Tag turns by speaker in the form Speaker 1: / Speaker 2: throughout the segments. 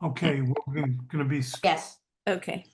Speaker 1: Okay, we're gonna be,
Speaker 2: Yes.
Speaker 3: Okay.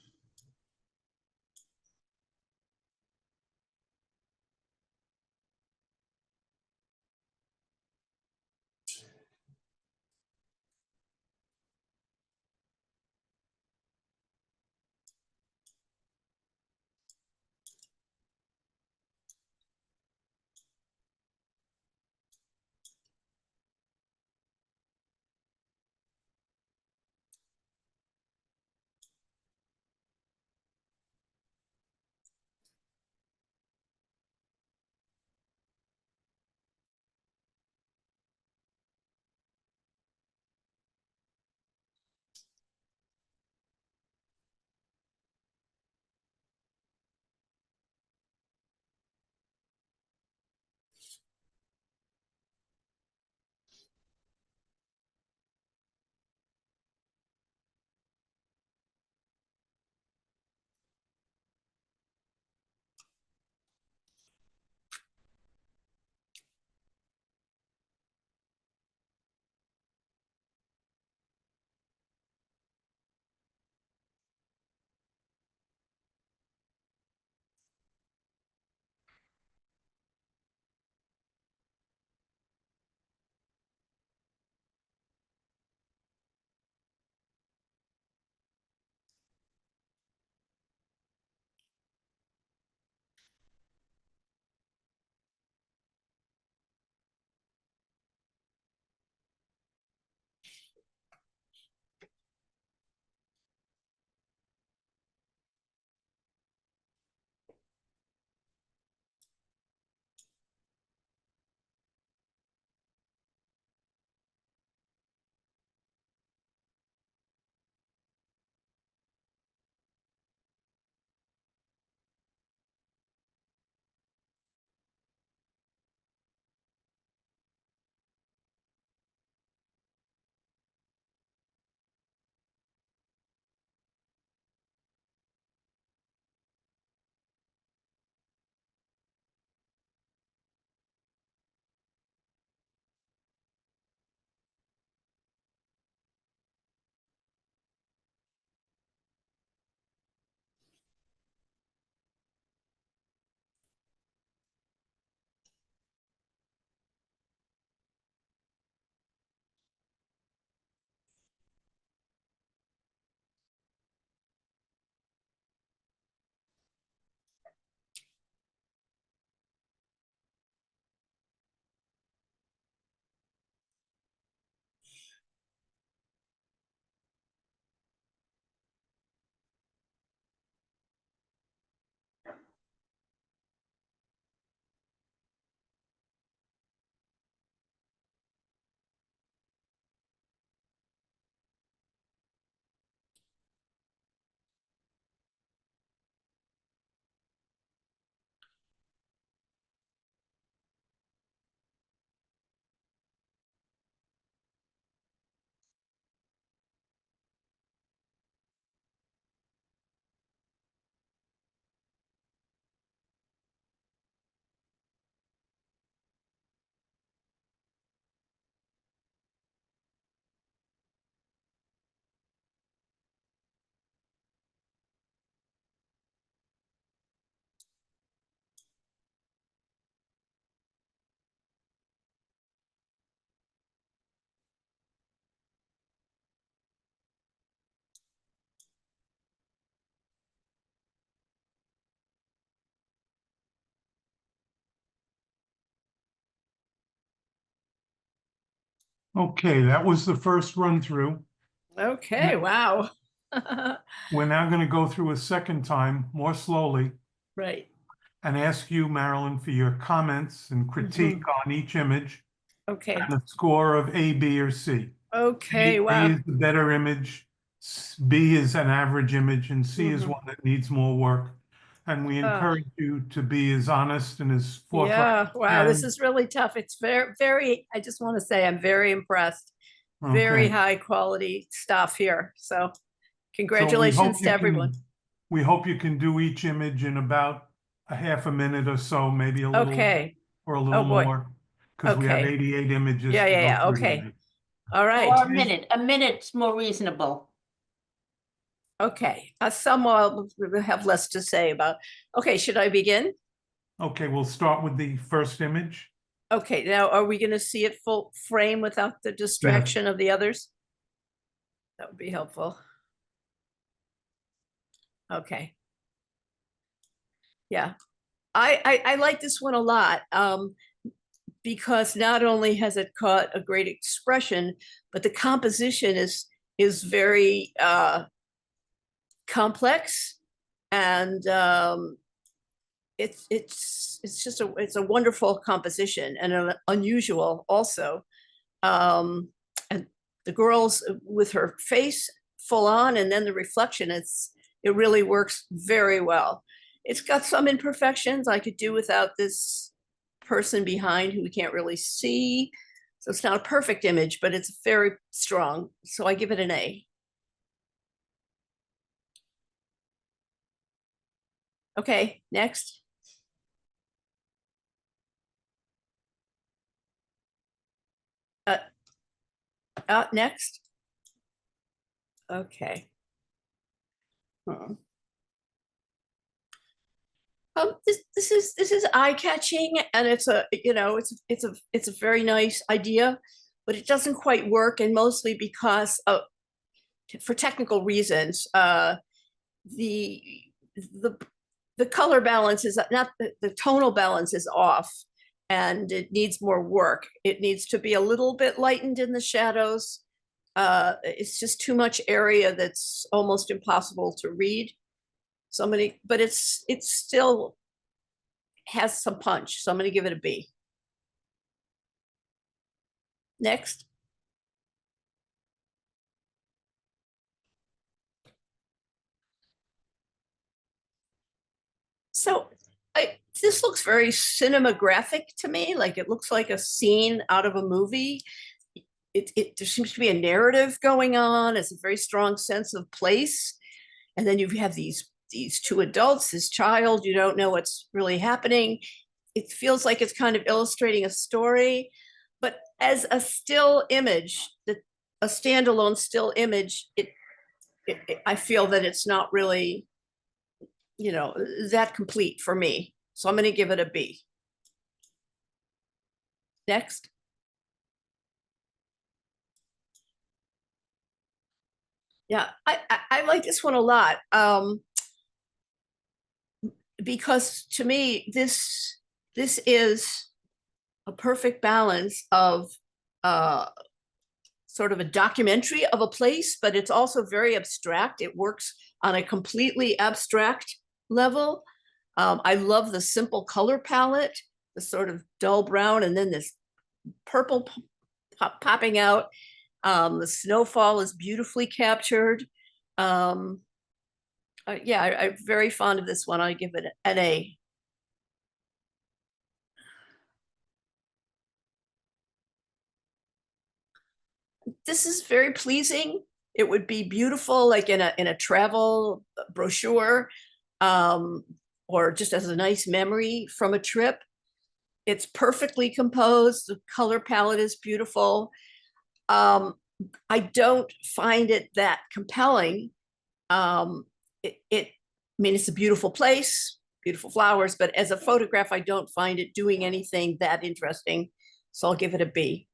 Speaker 1: okay, that was the first run through.
Speaker 3: Okay, wow.
Speaker 1: We're now gonna go through a second time, more slowly,
Speaker 3: Right.
Speaker 1: and ask you, Marilyn, for your comments and critique on each image
Speaker 3: Okay.
Speaker 1: and a score of A, B, or C.
Speaker 3: Okay,
Speaker 1: A
Speaker 3: wow.
Speaker 1: is the better image, B is an average image, and C is one that needs more work. And we encourage you to be as honest and as forthright.
Speaker 3: Yeah, wow,
Speaker 1: as
Speaker 3: this
Speaker 1: you
Speaker 3: is really tough. It's very, I just want to say I'm very impressed.
Speaker 1: can.
Speaker 3: Very
Speaker 1: Okay.
Speaker 3: high quality stuff here. So
Speaker 1: So
Speaker 3: congratulations to everyone.
Speaker 1: we hope you can do each image in about a half a minute or so, maybe a little
Speaker 3: Okay.
Speaker 1: or a
Speaker 3: Oh,
Speaker 1: little
Speaker 3: boy.
Speaker 1: more, because we have
Speaker 3: Okay.
Speaker 1: 88 images
Speaker 3: Yeah,
Speaker 1: to
Speaker 3: yeah,
Speaker 1: go
Speaker 3: yeah.
Speaker 1: through
Speaker 3: Okay.
Speaker 1: today.
Speaker 3: All right.
Speaker 2: Or a minute's more reasonable.
Speaker 3: Okay. Some will have less to say about. Okay, should I begin?
Speaker 1: Okay, we'll start with the first image.
Speaker 3: Okay, now are we going to see it full frame without the distraction of the others? That would be helpful. Okay. Yeah, I like this one a lot, because not only has it caught a great expression, but the composition is very complex, and it's just it's a wonderful composition and an unusual also. And the girls with her face full on, and then the reflection, it really works very well. It's got some imperfections. I could do without this person behind who we can't really see. So it's not a perfect image, but it's very strong. So I give it an A. Okay, next. Next. Okay. This is eye-catching, and it's a it's a very nice idea, but it doesn't quite work, and mostly because of for technical reasons. The the the color balance is not the tonal balance is off, and it needs more work. It needs to be a little bit lightened in the shadows. It's just too much area that's almost impossible to read. But it's still has some punch. So I'm going to give it a B. Next. So this looks very cinematographic to me. Like it looks like a scene out of a movie. There seems to be a narrative going on. It's a very strong sense of place. And then you have these two adults, this child, you don't know what's really happening. It feels like it's kind of illustrating a story, but as a still image, a standalone still image, I feel that it's not really, that complete for me. So I'm going to give it a B. Next. Yeah, I like this one a lot, because to me this is a perfect balance of sort of a documentary of a place, but it's also very abstract. It works on a completely abstract level. I love the simple color palette, the sort of dull brown, and then this purple popping out. The snowfall is beautifully captured. Yeah, I'm very fond of this one. I give it an A. This is very pleasing. It would be beautiful, like in a travel brochure, or just as a nice memory from a trip. It's perfectly composed. The color palette is beautiful. I don't find it that compelling. I mean, it's a beautiful place, beautiful flowers, but as a photograph, I don't find it doing anything that interesting. So I'll give it a B.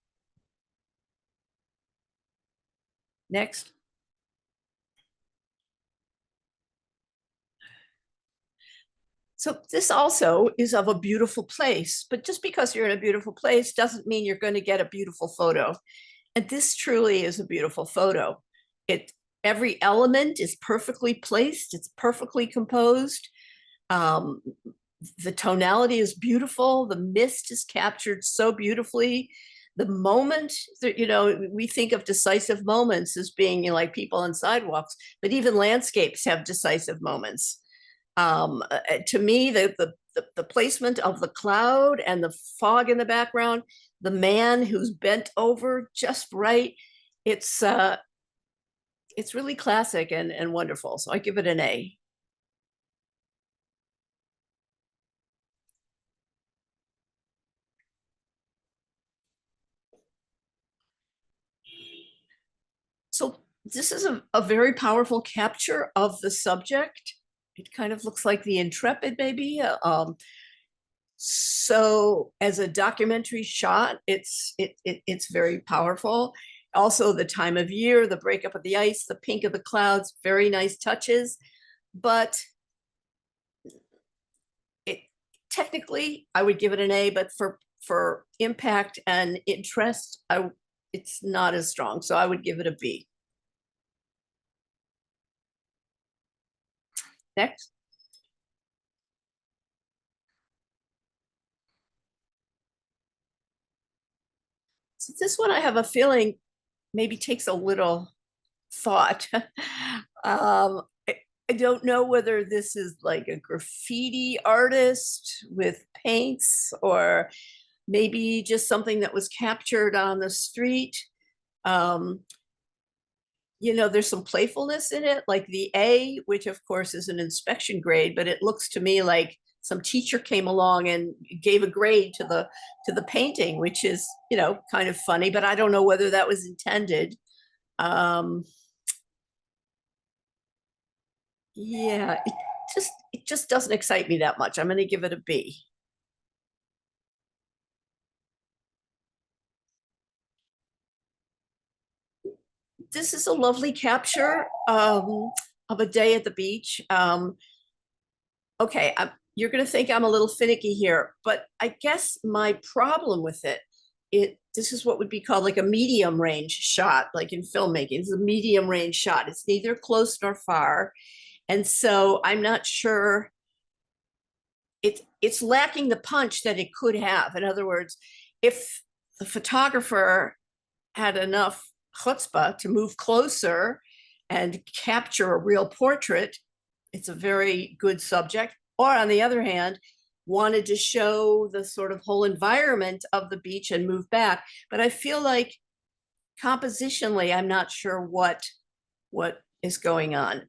Speaker 3: Next. So this also is of a beautiful place, but just because you're in a beautiful place doesn't mean you're going to get a beautiful photo. And this truly is a beautiful photo. Every element is perfectly placed. It's perfectly composed. The tonality is beautiful. The mist is captured so beautifully. The moment that, we think of decisive moments as being, like people on sidewalks, but even landscapes have decisive moments. To me, the placement of the cloud and the fog in the background, the man who's bent over just right, it's really classic and wonderful. So I give it an A. So this is a very powerful capture of the subject. It kind of looks like the Intrepid, maybe. So as a documentary shot, it's very powerful. Also, the time of year, the breakup of the ice, the pink of the clouds, very nice touches. But it technically, I would give it an A. But for impact and interest, it's not as strong. So I would give it a B. Next. So this one, I have a feeling maybe takes a little thought. I don't know whether this is like a graffiti artist with paints or maybe just something that was captured on the street. You know, there's some playfulness in it, like the A, which of course is an inspection grade, but it looks to me like some teacher came along and gave a grade to the painting, which is, you know, kind of funny, but I don't know whether that was intended. Yeah, it just doesn't excite me that much. I'm going to give it a B. This is a lovely capture of a day at the beach. Okay, you're going to think I'm a little finicky here, but I guess my problem with this is what would be called like a medium range shot, like in filmmaking. It's a medium range shot. It's neither close nor far. And so I'm not sure it's lacking the punch that it could have. In other words, if the photographer had enough chutzpah to move closer and capture a real portrait, it's a very good subject. Or on the other hand, wanted to show the sort of whole environment of the beach and move back. But I feel like compositionally, I'm not sure what is going on.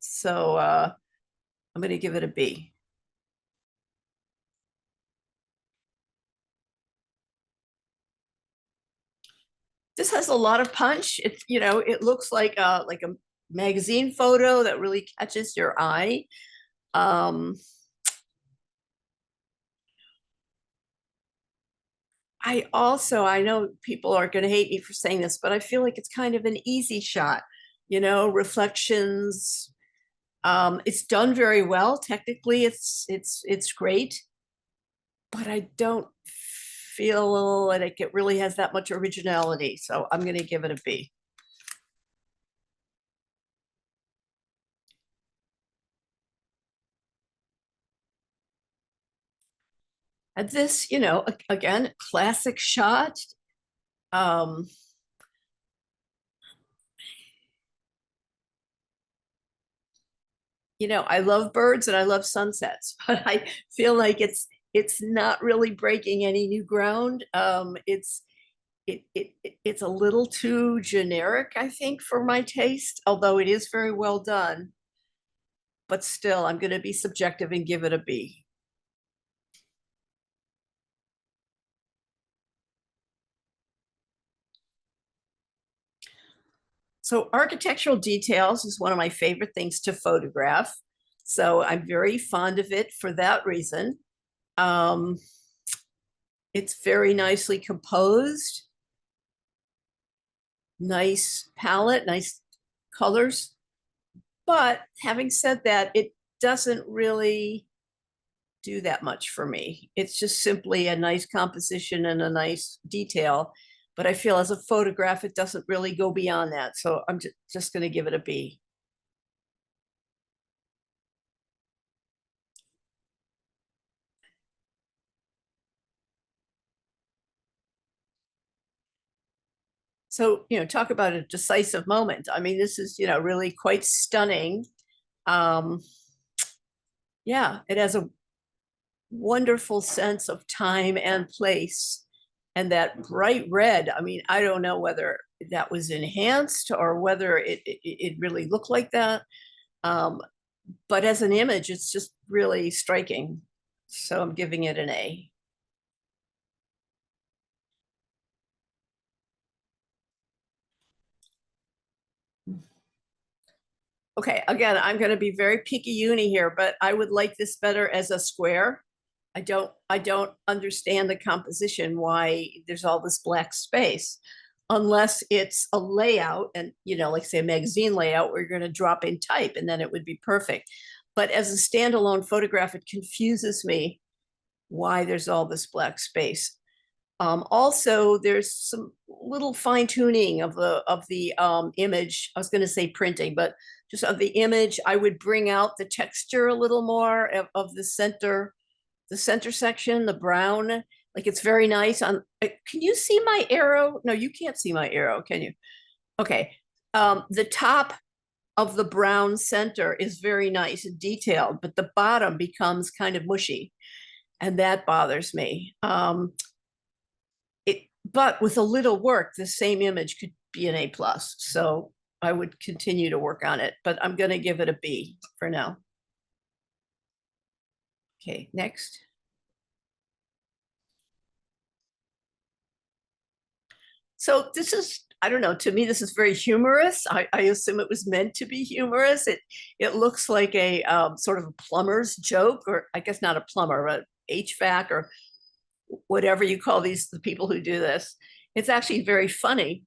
Speaker 3: So I'm going to give it a B. This has a lot of punch. It's, you know, it looks like a magazine photo that really catches your eye. I know people are going to hate me for saying this, but I feel like it's kind of an easy shot, you know, reflections. It's done very well. Technically, it's great, but I don't feel like it really has that much originality. So I'm going to give it a B. And this, you know, again, classic shot. You know, I love birds and I love sunsets, but I feel like it's not really breaking any new ground. It's a little too generic, I think, for my taste, although it is very well done. But still, I'm going to be subjective and give it a B. So architectural details is one of my favorite things to photograph. So I'm very fond of it for that reason. It's very nicely composed, nice palette, nice colors. But having said that, it doesn't really do that much for me. It's just simply a nice composition and a nice detail. But I feel as a photograph, it doesn't really go beyond that. So I'm just going to give it a B. So, you know, talk about a decisive moment. I mean, this is, you know, really quite stunning. Yeah, it has a wonderful sense of time and place. And that bright red, I mean, I don't know whether that was enhanced or whether it really looked like that. But as an image, it's just really striking. So I'm giving it an A. Okay, again, I'm going to be very picky uni here, but I would like this better as a square. I don't understand the composition, why there's all this black space, unless it's a layout and, you know, like say a magazine layout where you're going to drop in type and then it would be perfect. But as a standalone photograph, it confuses me why there's all this black space. Also, there's some little fine tuning of the image. I was going to say printing, but just of the image, I would bring out the texture a little more of the center section, the brown. Like it's very nice. On, can you see my arrow? No, you can't see my arrow, can you? Okay. The top of the brown center is very nice and detailed, but the bottom becomes kind of mushy, and that bothers me. But with a little work, the same image could be an A+. So I would continue to work on it, but I'm going to give it a B for now. Okay, next. So this is, I don't know, to me, this is very humorous. I assume it was meant to be humorous. It looks like a sort of a plumber's joke, or I guess not a plumber, but HVAC or whatever you call the people who do this. It's actually very funny.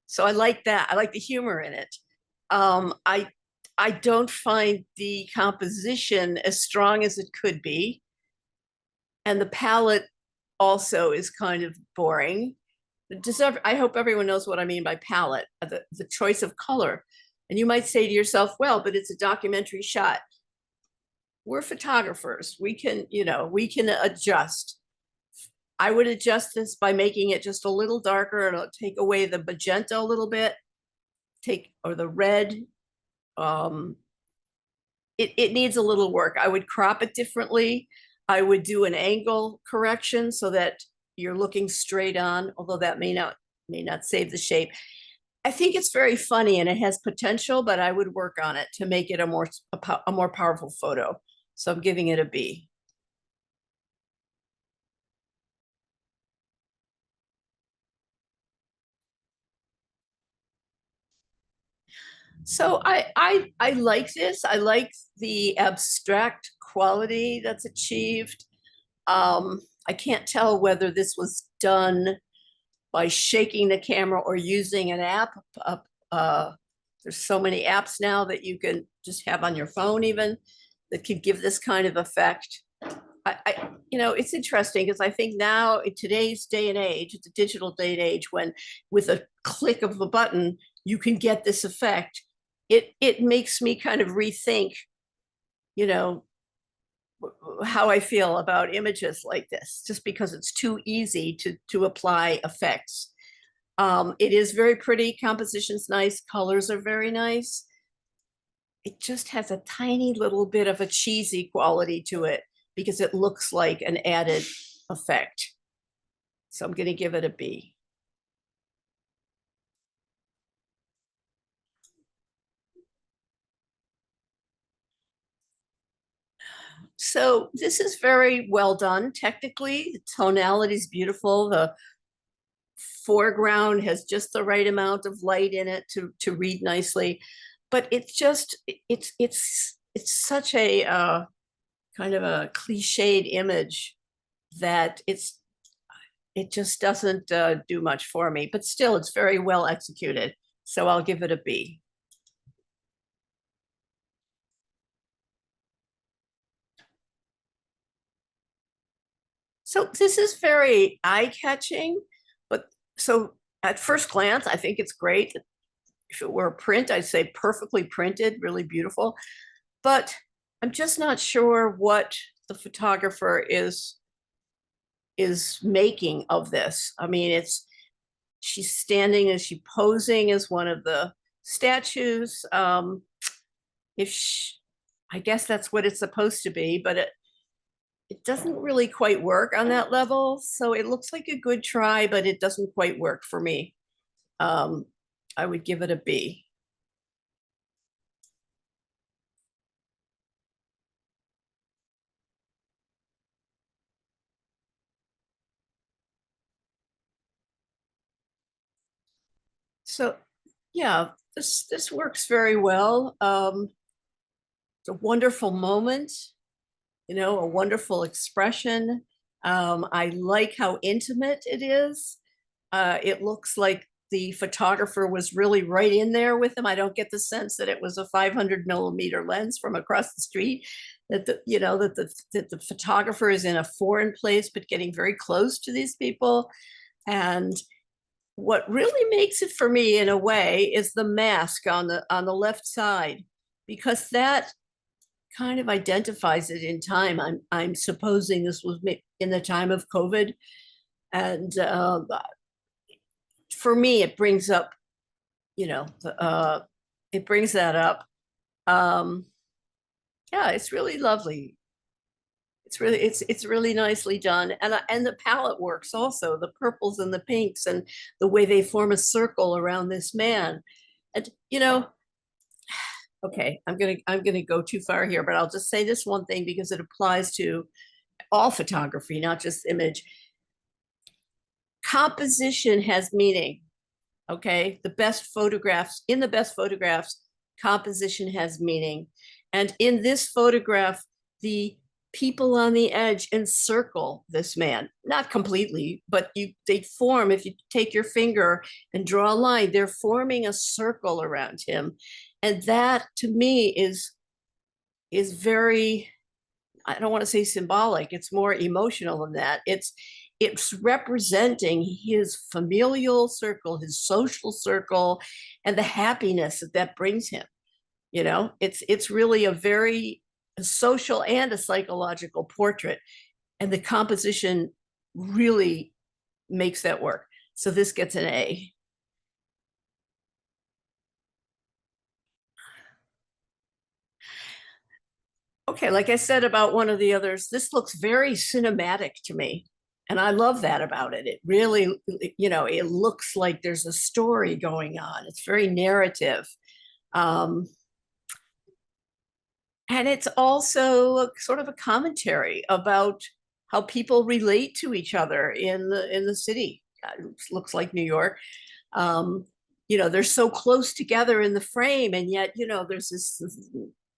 Speaker 3: So I like that. I like the humor in it. I don't find the composition as strong as it could be. And the palette also is kind of boring. I hope everyone knows what I mean by palette, the choice of color. And you might say to yourself, well, but it's a documentary shot. We're photographers. We can, you know, we can adjust. I would adjust this by making it just a little darker, and it'll take away the magenta a little bit, or the red. It needs a little work. I would crop it differently. I would do an angle correction so that you're looking straight on, although that may not save the shape. I think it's very funny and it has potential, but I would work on it to make it a more powerful photo. So I'm giving it a B. So I like this. I like the abstract quality that's achieved. I can't tell whether this was done by shaking the camera or using an app. There's so many apps now that you can just have on your phone even that could give this kind of effect. You know, it's interesting because I think now in today's day and age, it's a digital day and age, when with a click of a button, you can get this effect. It makes me kind of rethink, you know, how I feel about images like this, just because it's too easy to apply effects. It is very pretty, composition's nice, colors are very nice. It just has a tiny little bit of a cheesy quality to it because it looks like an added effect. So I'm going to give it a B. So this is very well done technically. The tonality is beautiful. The foreground has just the right amount of light in it to read nicely, but it's just it's such a kind of a cliched image that it just doesn't do much for me, but still it's very well executed. So I'll give it a B. So this is very eye-catching, but so at first glance, I think it's great. If it were a print, I'd say perfectly printed, really beautiful. But I'm just not sure what the photographer is making of this. I mean, she's standing, is she posing as one of the statues? I guess that's what it's supposed to be, but it doesn't really quite work on that level. So it looks like a good try, but it doesn't quite work for me. I would give it a B. So yeah, this works very well. It's a wonderful moment, you know, a wonderful expression. I like how intimate it is. It looks like the photographer was really right in there with him. I don't get the sense that it was a 500 millimeter lens from across the street, that the, you know, that the photographer is in a foreign place, but getting very close to these people. And what really makes it for me in a way is the mask on the left side, because that kind of identifies it in time. I'm supposing this was in the time of COVID, and for me, it brings up, you know, it brings that up. Yeah, it's really lovely. It's really nicely done, and the palette works also. The purples and the pinks and the way they form a circle around this man, and you know. Okay, I'm gonna go too far here, but I'll just say this one thing because it applies to all photography, not just image. Composition has meaning. Okay, the best photographs, composition has meaning. And in this photograph, the people on the edge encircle this man, not completely, but they form, if you take your finger and draw a line, they're forming a circle around him. And that to me is very, I don't want to say symbolic, it's more emotional than that. It's representing his familial circle, his social circle, and the happiness that brings him. You know, it's really a very social and a psychological portrait, and the composition really makes that work. So this gets an A. Okay, like I said about one of the others, this looks very cinematic to me. And I love that about it. It really, you know, it looks like there's a story going on. It's very narrative. Um, and it's also sort of a commentary about how people relate to each other in the city. It looks like New York. You know, they're so close together in the frame, and yet, you know, there's this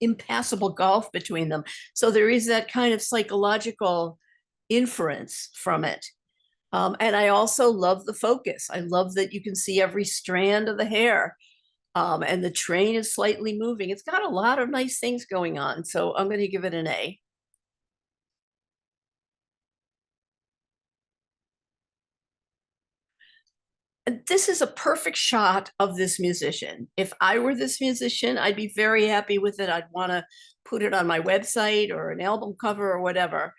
Speaker 3: impassable gulf between them. So there is that kind of psychological inference from it. And I also love the focus. I love that you can see every strand of the hair, and the train is slightly moving. It's got a lot of nice things going on. So I'm going to give it an A. And this is a perfect shot of this musician. If I were this musician, I'd be very happy with it. I'd want to put it on my website or an album cover or whatever.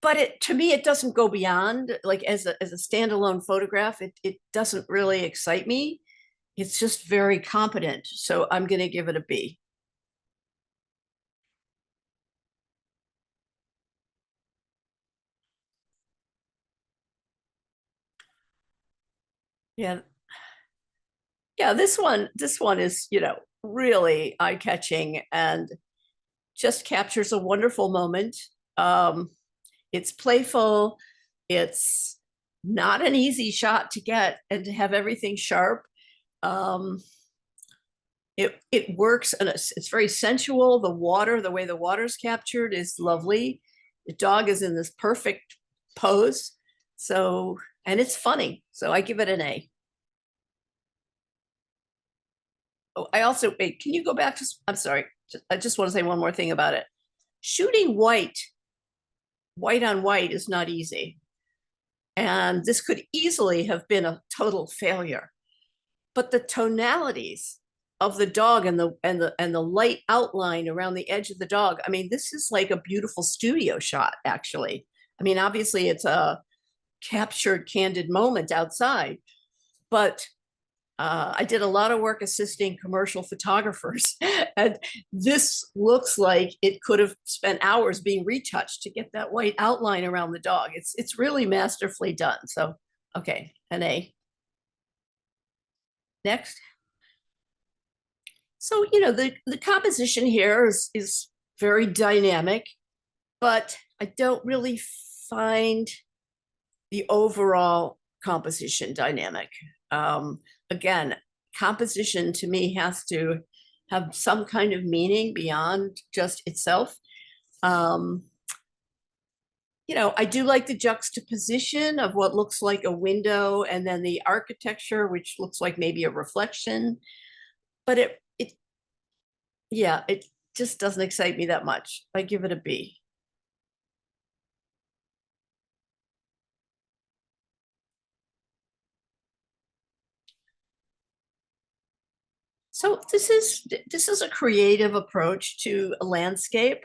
Speaker 3: But to me, it doesn't go beyond, like as a standalone photograph, it doesn't really excite me. It's just very competent. So I'm going to give it a B. Yeah. Yeah, this one is, you know, really eye-catching and just captures a wonderful moment. It's playful. It's not an easy shot to get and to have everything sharp. It works, and it's very sensual. The way the water's captured is lovely. The dog is in this perfect pose. So, and it's funny. So I give it an A. Oh, I also, wait, can you go back to, I'm sorry. I just want to say one more thing about it. Shooting white on white is not easy. And this could easily have been a total failure. But the tonalities of the dog and the light outline around the edge of the dog, I mean, this is like a beautiful studio shot, actually. I mean, obviously it's a captured candid moment outside, but I did a lot of work assisting commercial photographers, and this looks like it could have spent hours being retouched to get that white outline around the dog. It's really masterfully done. So, okay, an A. Next. So, you know, the composition here is very dynamic, but I don't really find the overall composition dynamic. again, composition to me has to have some kind of meaning beyond just itself. You know, I do like the juxtaposition of what looks like a window and then the architecture, which looks like maybe a reflection. But yeah, it just doesn't excite me that much. I give it a B. So this is a creative approach to a landscape.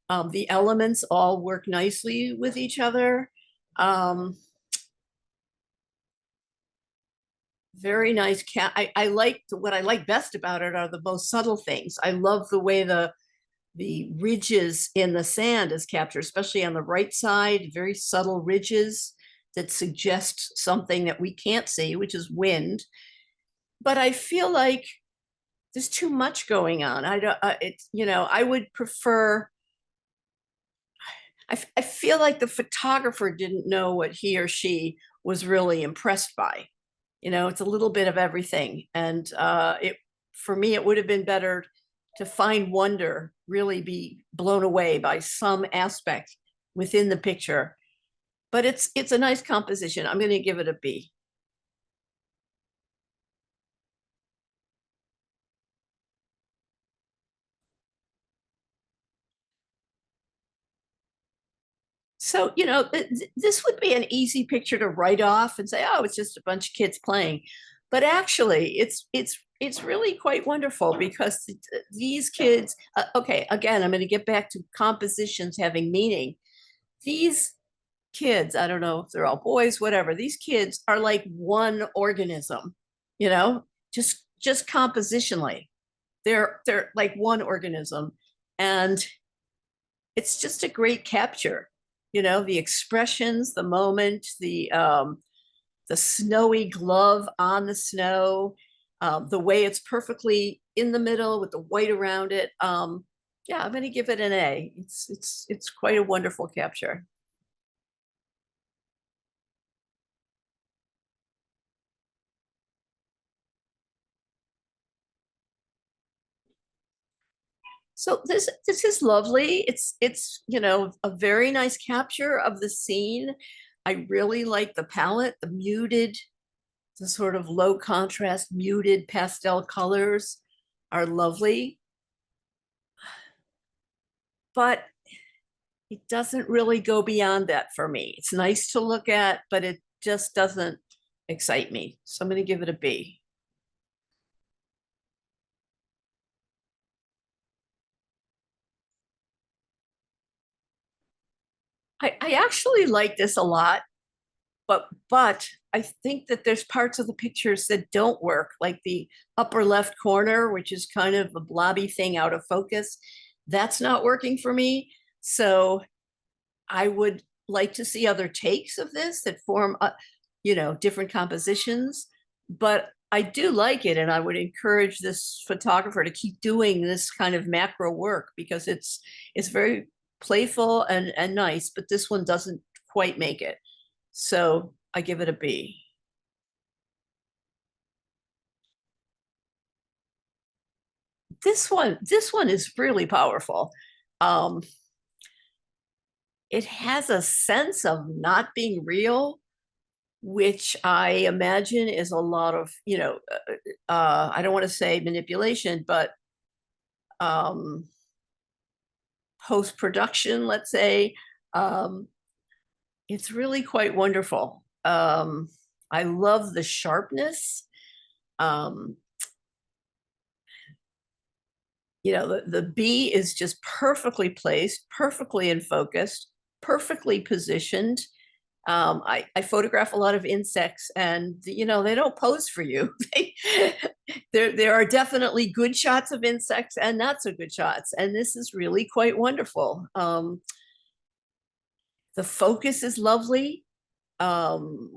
Speaker 3: The elements all work nicely with each other. Very nice cat. I like what I like best about it are the most subtle things. I love the way the ridges in the sand is captured, especially on the right side, very subtle ridges that suggest something that we can't see, which is wind. But I feel like there's too much going on. I don't, it's, you know, I would prefer, I feel like the photographer didn't know what he or she was really impressed by. You know, it's a little bit of everything. And for me, it would have been better to find wonder, really be blown away by some aspect within the picture. But it's a nice composition. I'm going to give it a B. So, you know, this would be an easy picture to write off and say, oh, it's just a bunch of kids playing. But actually, it's really quite wonderful because these kids, okay, again, I'm going to get back to compositions having meaning. These kids, I don't know if they're all boys, whatever, these kids are like one organism, you know, just compositionally. They're like one organism. And it's just a great capture, you know, the expressions, the moment, the snowy glove on the snow, the way it's perfectly in the middle with the white around it. Yeah, I'm going to give it an A. It's quite a wonderful capture. So this is lovely. It's you know a very nice capture of the scene. I really like the palette, the muted, the sort of low contrast muted pastel colors are lovely. But it doesn't really go beyond that for me. It's nice to look at, but it just doesn't excite me. So I'm going to give it a B. I actually like this a lot, but I think that there's parts of the pictures that don't work, like the upper left corner, which is kind of a blobby thing out of focus. That's not working for me. So I would like to see other takes of this that form, you know, different compositions. But I do like it, and I would encourage this photographer to keep doing this kind of macro work because it's very playful and nice. But this one doesn't quite make it, so I give it a B. This one is really powerful. Um, it has a sense of not being real, which I imagine is a lot of, you know, I don't want to say manipulation, but post production, let's say. Um, it's really quite wonderful. I love the sharpness. Um, you know, the bee is just perfectly placed, perfectly in focus, perfectly positioned. I photograph a lot of insects, and you know they don't pose for you. There are definitely good shots of insects and not so good shots, and this is really quite wonderful. The focus is lovely. The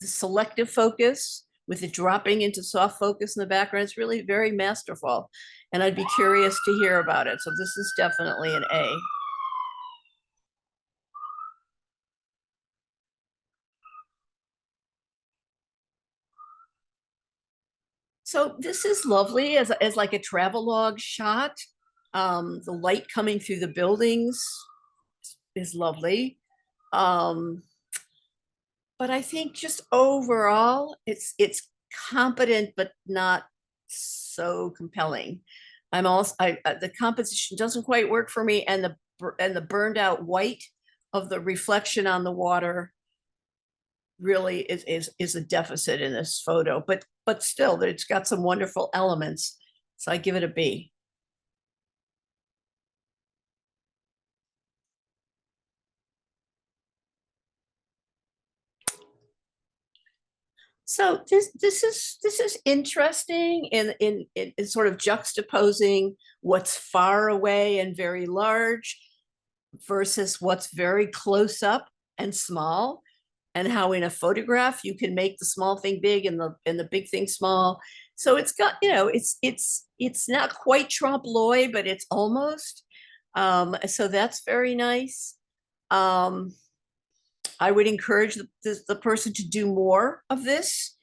Speaker 3: selective focus with it dropping into soft focus in the background is really very masterful, and I'd be curious to hear about it. So this is definitely an A. So this is lovely as like a travelogue shot. The light coming through the buildings is lovely. Um, but I think just overall, it's competent but not so compelling. I'm also the composition doesn't quite work for me, and the burned out white of the reflection on the water really is a deficit in this photo. But still, it's got some wonderful elements, so I give it a B. So this is interesting in sort of juxtaposing what's far away and very large versus what's very close up and small, and how in a photograph you can make the small thing big and the big thing small. So it's got, it's not quite trompe l'oeil, but it's almost. So that's very nice. I would encourage the person to do more of this,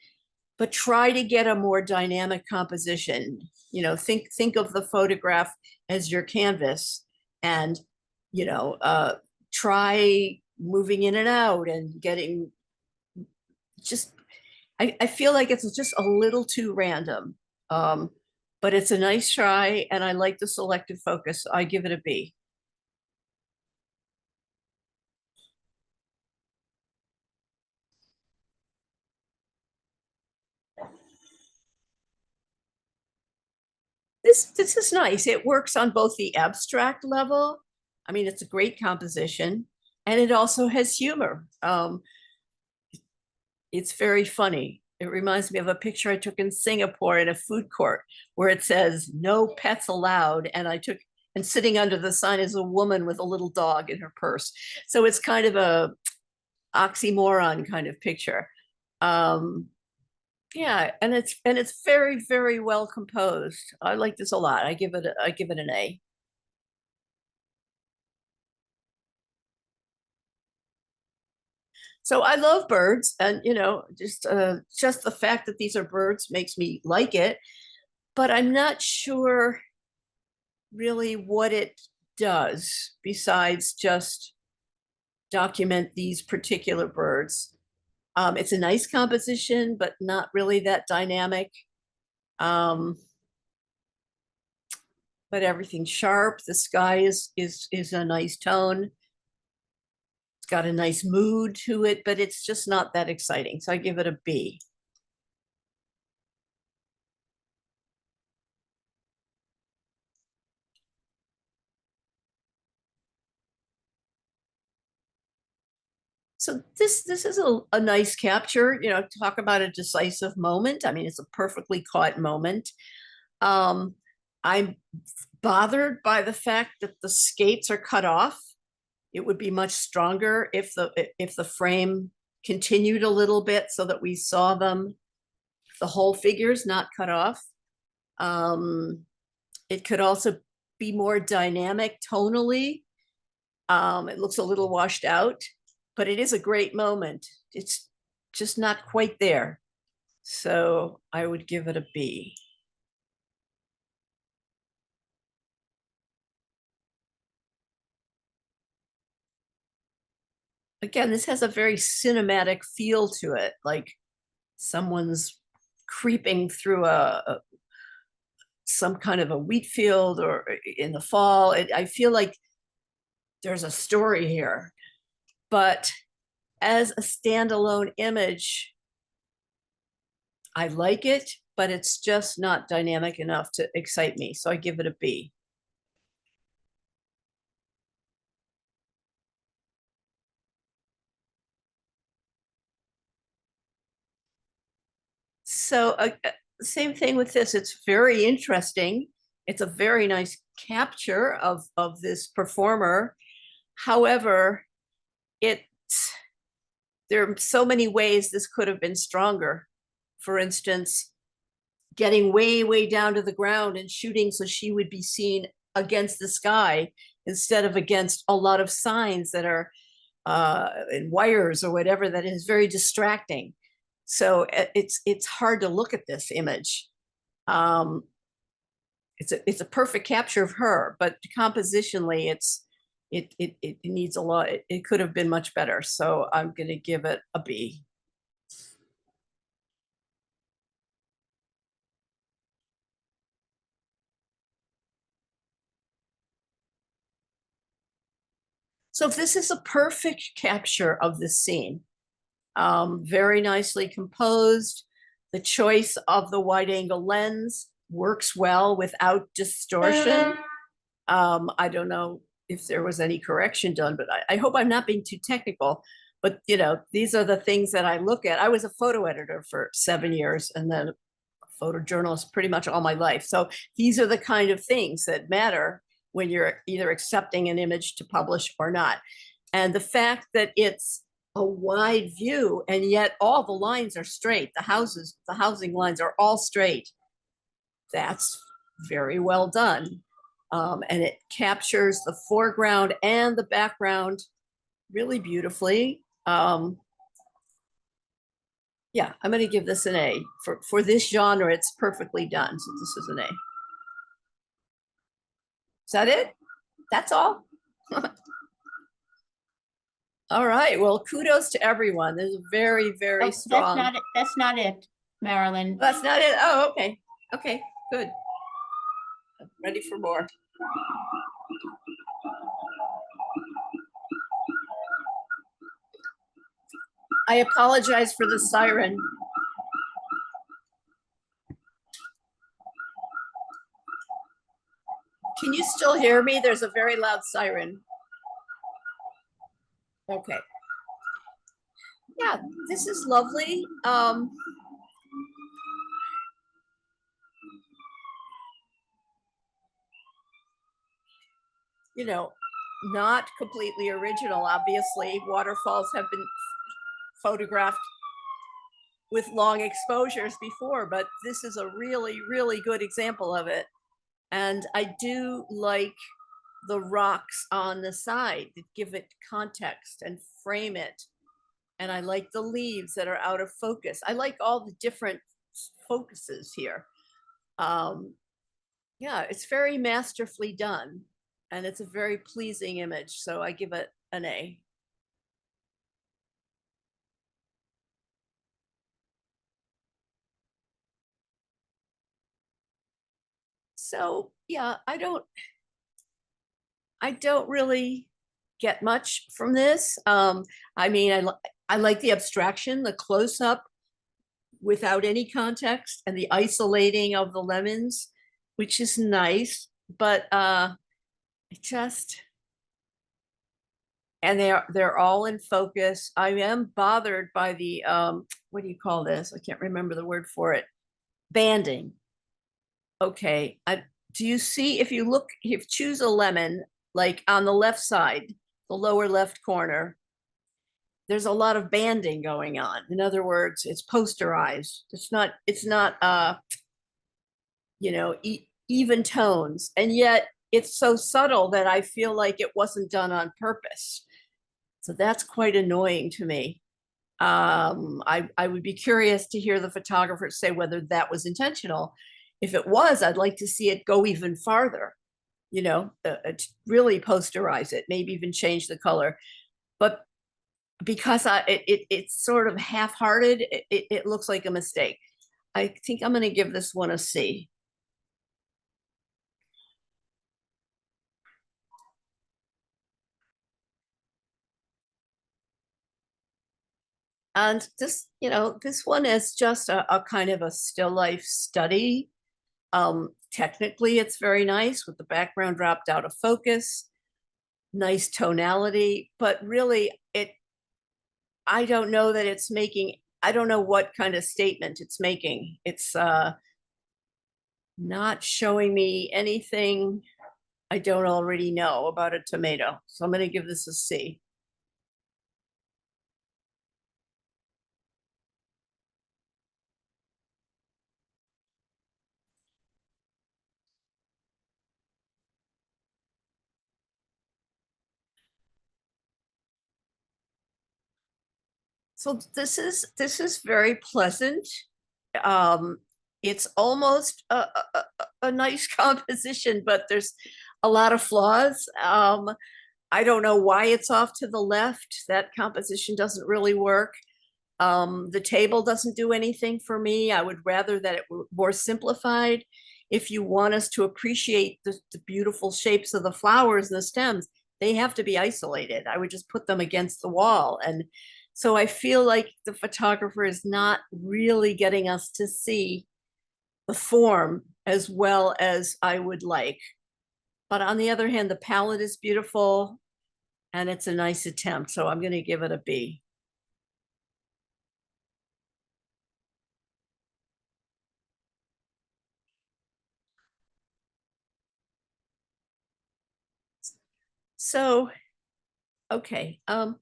Speaker 3: but try to get a more dynamic composition. Think of the photograph as your canvas, and try moving in and out and getting just. I feel like it's just a little too random, but it's a nice try, and I like the selective focus. I give it a B. This is nice. It works on both the abstract level. I mean, it's a great composition, and it also has humor. It's very funny. It reminds me of a picture I took in Singapore in a food court where it says "No pets allowed," and sitting under the sign is a woman with a little dog in her purse. So it's kind of a oxymoron kind of picture. Yeah, and it's very, very well composed. I like this a lot. I give it an A. So I love birds, and just the fact that these are birds makes me like it, but I'm not sure really what it does besides just document these particular birds. It's a nice composition, but not really that dynamic. Um, but everything's sharp. The sky is a nice tone. It's got a nice mood to it, but it's just not that exciting. So I give it a B. So this is a nice capture, talk about a decisive moment. I mean, it's a perfectly caught moment. Um, I'm bothered by the fact that the skates are cut off. It would be much stronger if the frame continued a little bit so that we saw them, the whole figures not cut off. It could also be more dynamic tonally. It looks a little washed out, but it is a great moment. It's just not quite there. So I would give it a B. Again, this has a very cinematic feel to it, like someone's creeping through some kind of a wheat field or in the fall. I feel like there's a story here, but as a standalone image, I like it, but it's just not dynamic enough to excite me. So I give it a B. So same thing with this. It's very interesting. It's a very nice capture of this performer. However, there are so many ways this could have been stronger. For instance, getting way, way down to the ground and shooting so she would be seen against the sky instead of against a lot of signs that are and wires or whatever, that is very distracting. So it's hard to look at this image. It's a perfect capture of her, but compositionally, it needs a lot. It could have been much better. So I'm going to give it a B. So this is a perfect capture of the scene. Very nicely composed. The choice of the wide angle lens works well without distortion. I don't know if there was any correction done, but I hope I'm not being too technical. But you know, these are the things that I look at. I was a photo editor for 7 years and then a photojournalist pretty much all my life. So these are the kind of things that matter when you're either accepting an image to publish or not. And the fact that it's a wide view and yet all the lines are straight, the housing lines are all straight, that's very well done. And it captures the foreground and the background really beautifully. Yeah, I'm going to give this an A. For this genre, it's perfectly done. So this is an A. Is that it? That's all? All right. Well, kudos to everyone. This is very, very strong.
Speaker 2: That's not it. That's not it, Marilyn.
Speaker 3: That's not it. Oh, okay. Okay, good. I'm ready for more. I apologize for the siren. Can you still hear me? There's a very loud siren. Okay. Yeah, this is lovely. You know, not completely original, obviously. Waterfalls have been photographed with long exposures before, but this is a really, really good example of it. And I do like the rocks on the side that give it context and frame it. And I like the leaves that are out of focus. I like all the different focuses here. Yeah, it's very masterfully done. And it's a very pleasing image. So I give it an A. So yeah, I don't really get much from this. I mean, I like the abstraction, the close up without any context, and the isolating of the lemons, which is nice. But it just, and they're all in focus. I am bothered by the what do you call this? I can't remember the word for it. Banding. Okay, do you see, if you look, if you choose a lemon, like on the left side, the lower left corner, there's a lot of banding going on. In other words, it's posterized. It's not you know, even tones. And yet it's so subtle that I feel like it wasn't done on purpose. So that's quite annoying to me. I would be curious to hear the photographer say whether that was intentional. If it was, I'd like to see it go even farther, you know, really posterize it, maybe even change the color. But because it's sort of half-hearted, it looks like a mistake. I think I'm going to give this one a C. And this, you know, this one is just a kind of a still life study. Technically, it's very nice with the background dropped out of focus, nice tonality, but really I don't know that it's making, I don't know what kind of statement it's making. It's not showing me anything I don't already know about a tomato. So I'm going to give this a C. So this is very pleasant. it's almost a nice composition, but there's a lot of flaws. I don't know why it's off to the left. That composition doesn't really work. The table doesn't do anything for me. I would rather that it were more simplified. If you want us to appreciate the beautiful shapes of the flowers and the stems, they have to be isolated. I would just put them against the wall. And so I feel like the photographer is not really getting us to see the form as well as I would like. But on the other hand, the palette is beautiful and it's a nice attempt. So I'm going to give it a B. So, okay, I'm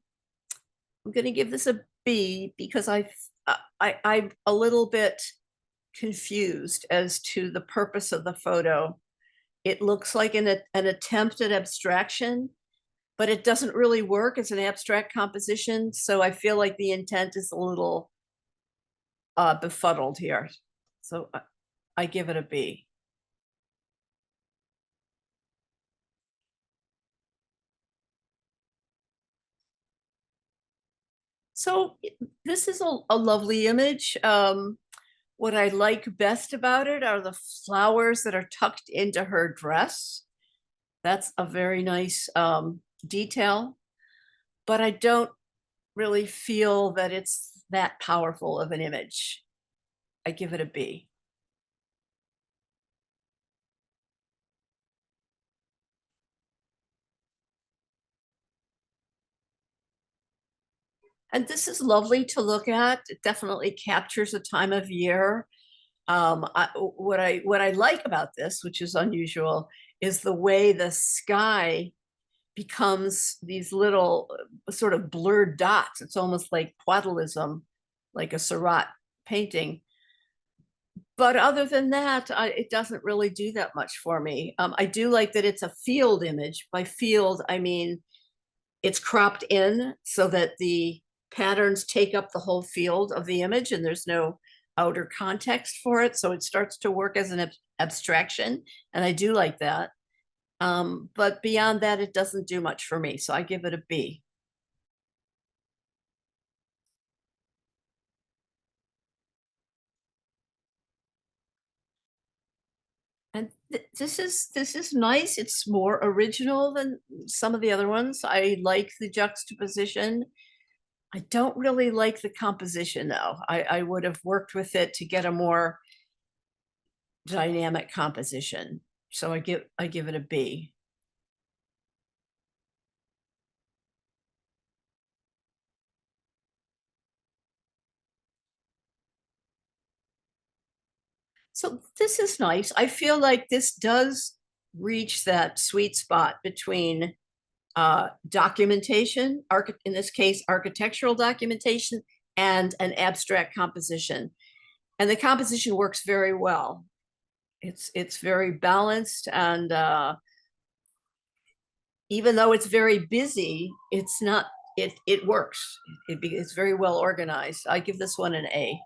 Speaker 3: going to give this a B because I'm a little bit confused as to the purpose of the photo. It looks like an attempt at abstraction, but it doesn't really work as an abstract composition. So I feel like the intent is a little befuddled here. So I give it a B. So this is a lovely image. What I like best about it are the flowers that are tucked into her dress. That's a very nice detail, but I don't really feel that it's that powerful of an image. I give it a B. And this is lovely to look at. It definitely captures a time of year. What I like about this, which is unusual, is the way the sky becomes these little sort of blurred dots. It's almost like pointillism, like a Seurat painting. But other than that, it doesn't really do that much for me. I do like that it's a field image. By field, I mean it's cropped in so that the patterns take up the whole field of the image and there's no outer context for it. So it starts to work as an abstraction. And I do like that. But beyond that, it doesn't do much for me. So I give it a B. And this is nice. It's more original than some of the other ones. I like the juxtaposition. I don't really like the composition though. I would have worked with it to get a more dynamic composition. So I give it a B. So this is nice. I feel like this does reach that sweet spot between documentation, in this case, architectural documentation, and an abstract composition. And the composition works very well. It's very balanced, and even though it's very busy, it's not. It works. It's very well organized. I give this one an A.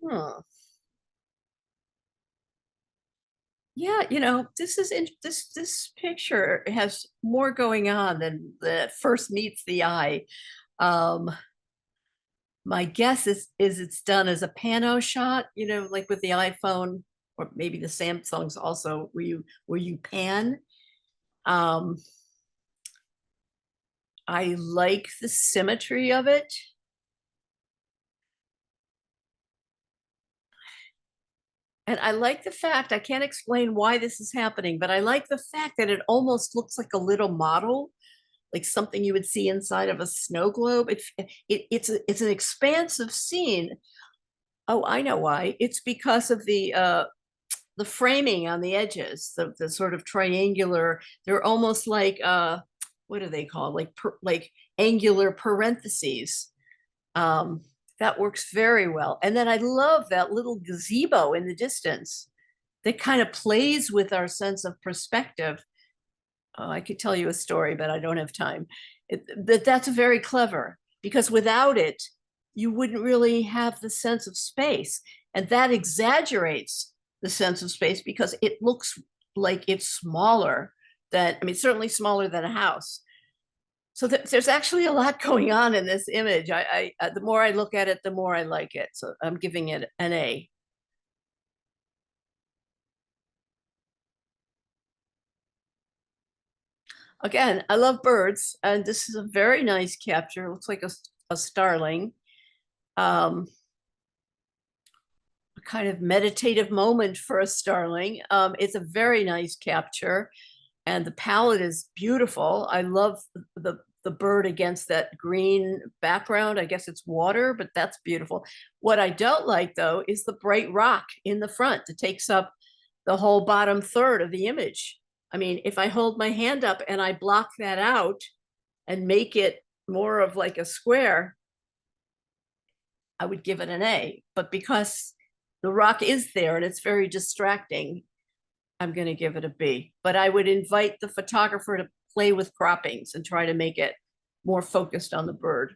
Speaker 3: Huh. Yeah, this is this picture has more going on than the first meets the eye. Um, my guess is it's done as a pano shot, like with the iPhone or maybe the Samsungs also, where you pan. Um, I like the symmetry of it. And I like the fact, I can't explain why this is happening, but I like the fact that it almost looks like a little model, like something you would see inside of a snow globe. It's an expansive scene. Oh, I know why. It's because of the framing on the edges, the sort of triangular. They're almost like what are they called? Like angular parentheses. That works very well. And then I love that little gazebo in the distance that kind of plays with our sense of perspective. I could tell you a story, but I don't have time. That's very clever, because without it, you wouldn't really have the sense of space. And that exaggerates the sense of space because it looks like it's smaller than, I mean, certainly smaller than a house. So there's actually a lot going on in this image. The more I look at it, the more I like it. So I'm giving it an A. Again, I love birds, and this is a very nice capture. It looks like a starling. A kind of meditative moment for a starling. It's a very nice capture, and the palette is beautiful. I love the bird against that green background. I guess it's water, but that's beautiful. What I don't like, though, is the bright rock in the front that takes up the whole bottom third of the image. I mean, if I hold my hand up and I block that out and make it more of like a square, I would give it an A. But because the rock is there and it's very distracting, I'm going to give it a B. But I would invite the photographer to play with croppings and try to make it more focused on the bird.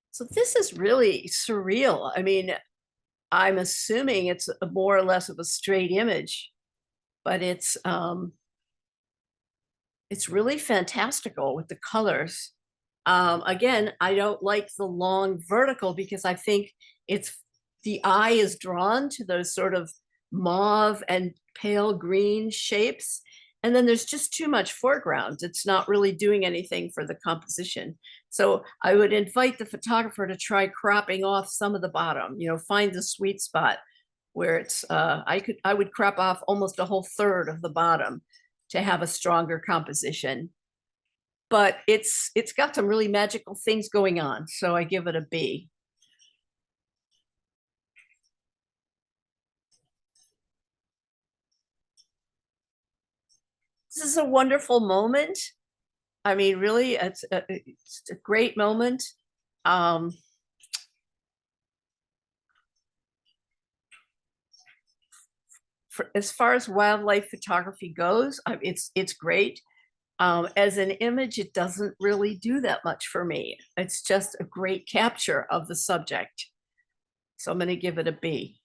Speaker 3: So this is really surreal. I mean, I'm assuming it's more or less of a straight image, but it's really fantastical with the colors. Again, I don't like the long vertical because I think the eye is drawn to those sort of mauve and pale green shapes. And then there's just too much foreground. It's not really doing anything for the composition. So I would invite the photographer to try cropping off some of the bottom, find the sweet spot where it's, I would crop off almost a whole third of the bottom to have a stronger composition. But it's got some really magical things going on. So I give it a B. This is a wonderful moment. I mean, really, it's a great moment. As far as wildlife photography goes, it's great. As an image, it doesn't really do that much for me. It's just a great capture of the subject. So I'm going to give it a B.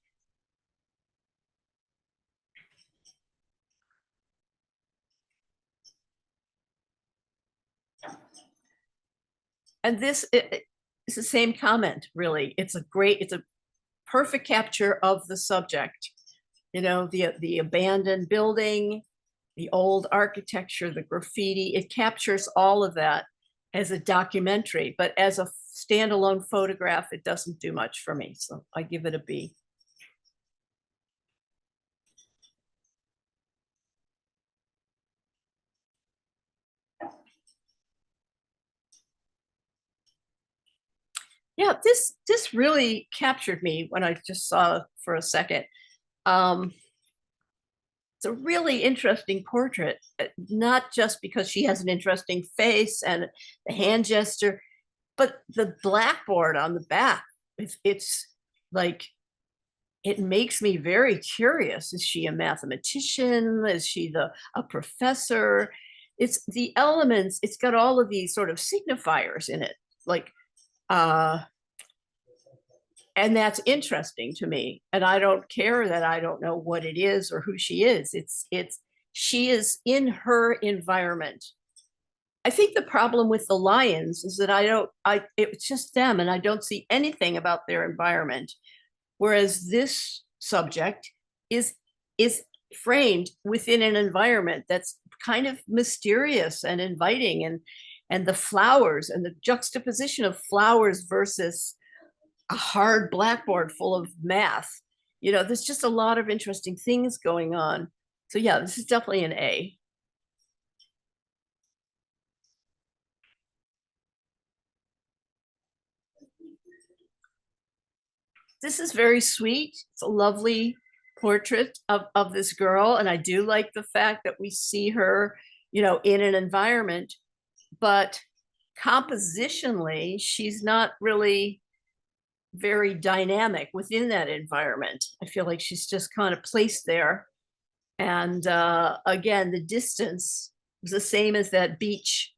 Speaker 3: And this is the same comment, really. It's a perfect capture of the subject. The abandoned building, the old architecture, the graffiti, it captures all of that as a documentary, but as a standalone photograph, it doesn't do much for me. So I give it a B. Yeah, this really captured me when I just saw for a second. It's a really interesting portrait, not just because she has an interesting face and the hand gesture, but the blackboard on the back. It's like, it makes me very curious. Is she a mathematician? Is she a professor? It's the elements. It's got all of these sort of signifiers in it, like and that's interesting to me. And I don't care that I don't know what it is or who she is. She is in her environment. I think the problem with the lions is that it's just them and I don't see anything about their environment. Whereas this subject is framed within an environment that's kind of mysterious and inviting, and the flowers and the juxtaposition of flowers versus a hard blackboard full of math. There's just a lot of interesting things going on. So yeah, this is definitely an A. This is very sweet. It's a lovely portrait of this girl. And I do like the fact that we see her, in an environment, but compositionally, she's not really very dynamic within that environment. I feel like she's just kind of placed there. And again, the distance is the same as that beach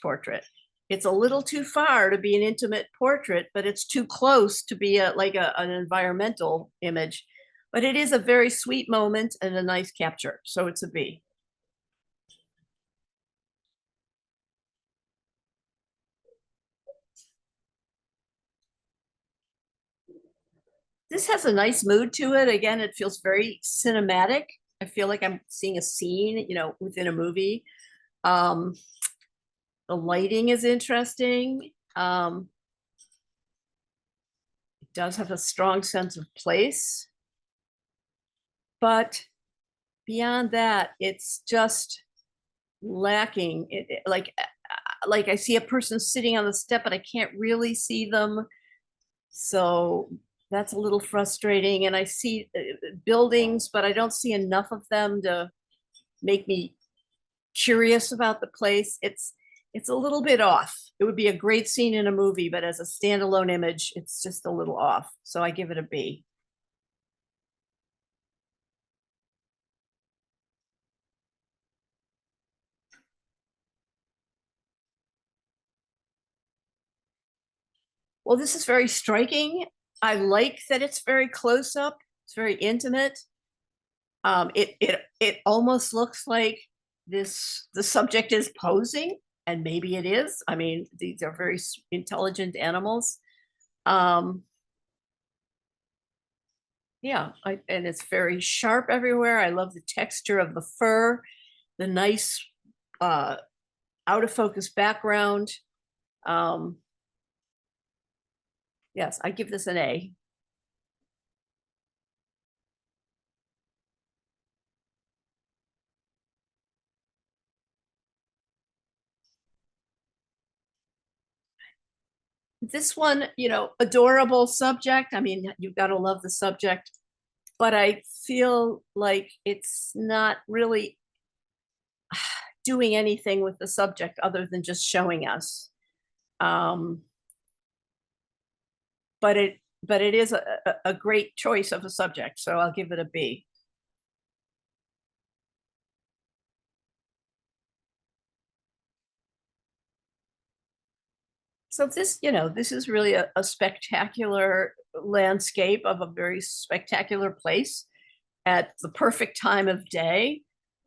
Speaker 3: portrait. It's a little too far to be an intimate portrait, but it's too close to be an environmental image. But it is a very sweet moment and a nice capture. So it's a B. This has a nice mood to it. Again, it feels very cinematic. I feel like I'm seeing a scene, within a movie. The lighting is interesting. It does have a strong sense of place. But beyond that, it's just lacking. Like I see a person sitting on the step, but I can't really see them. So that's a little frustrating. And I see buildings, but I don't see enough of them to make me curious about the place. It's a little bit off. It would be a great scene in a movie, but as a standalone image, it's just a little off. So I give it a B. Well, this is very striking. I like that it's very close up. It's very intimate. It almost looks like the subject is posing, and maybe it is. I mean, these are very intelligent animals. Yeah, and it's very sharp everywhere. I love the texture of the fur, the nice out of focus background. Yes, I give this an A. This one, adorable subject. I mean, you've got to love the subject, but I feel like it's not really doing anything with the subject other than just showing us. But it is a great choice of a subject, so I'll give it a B. So this is really a spectacular landscape of a very spectacular place at the perfect time of day.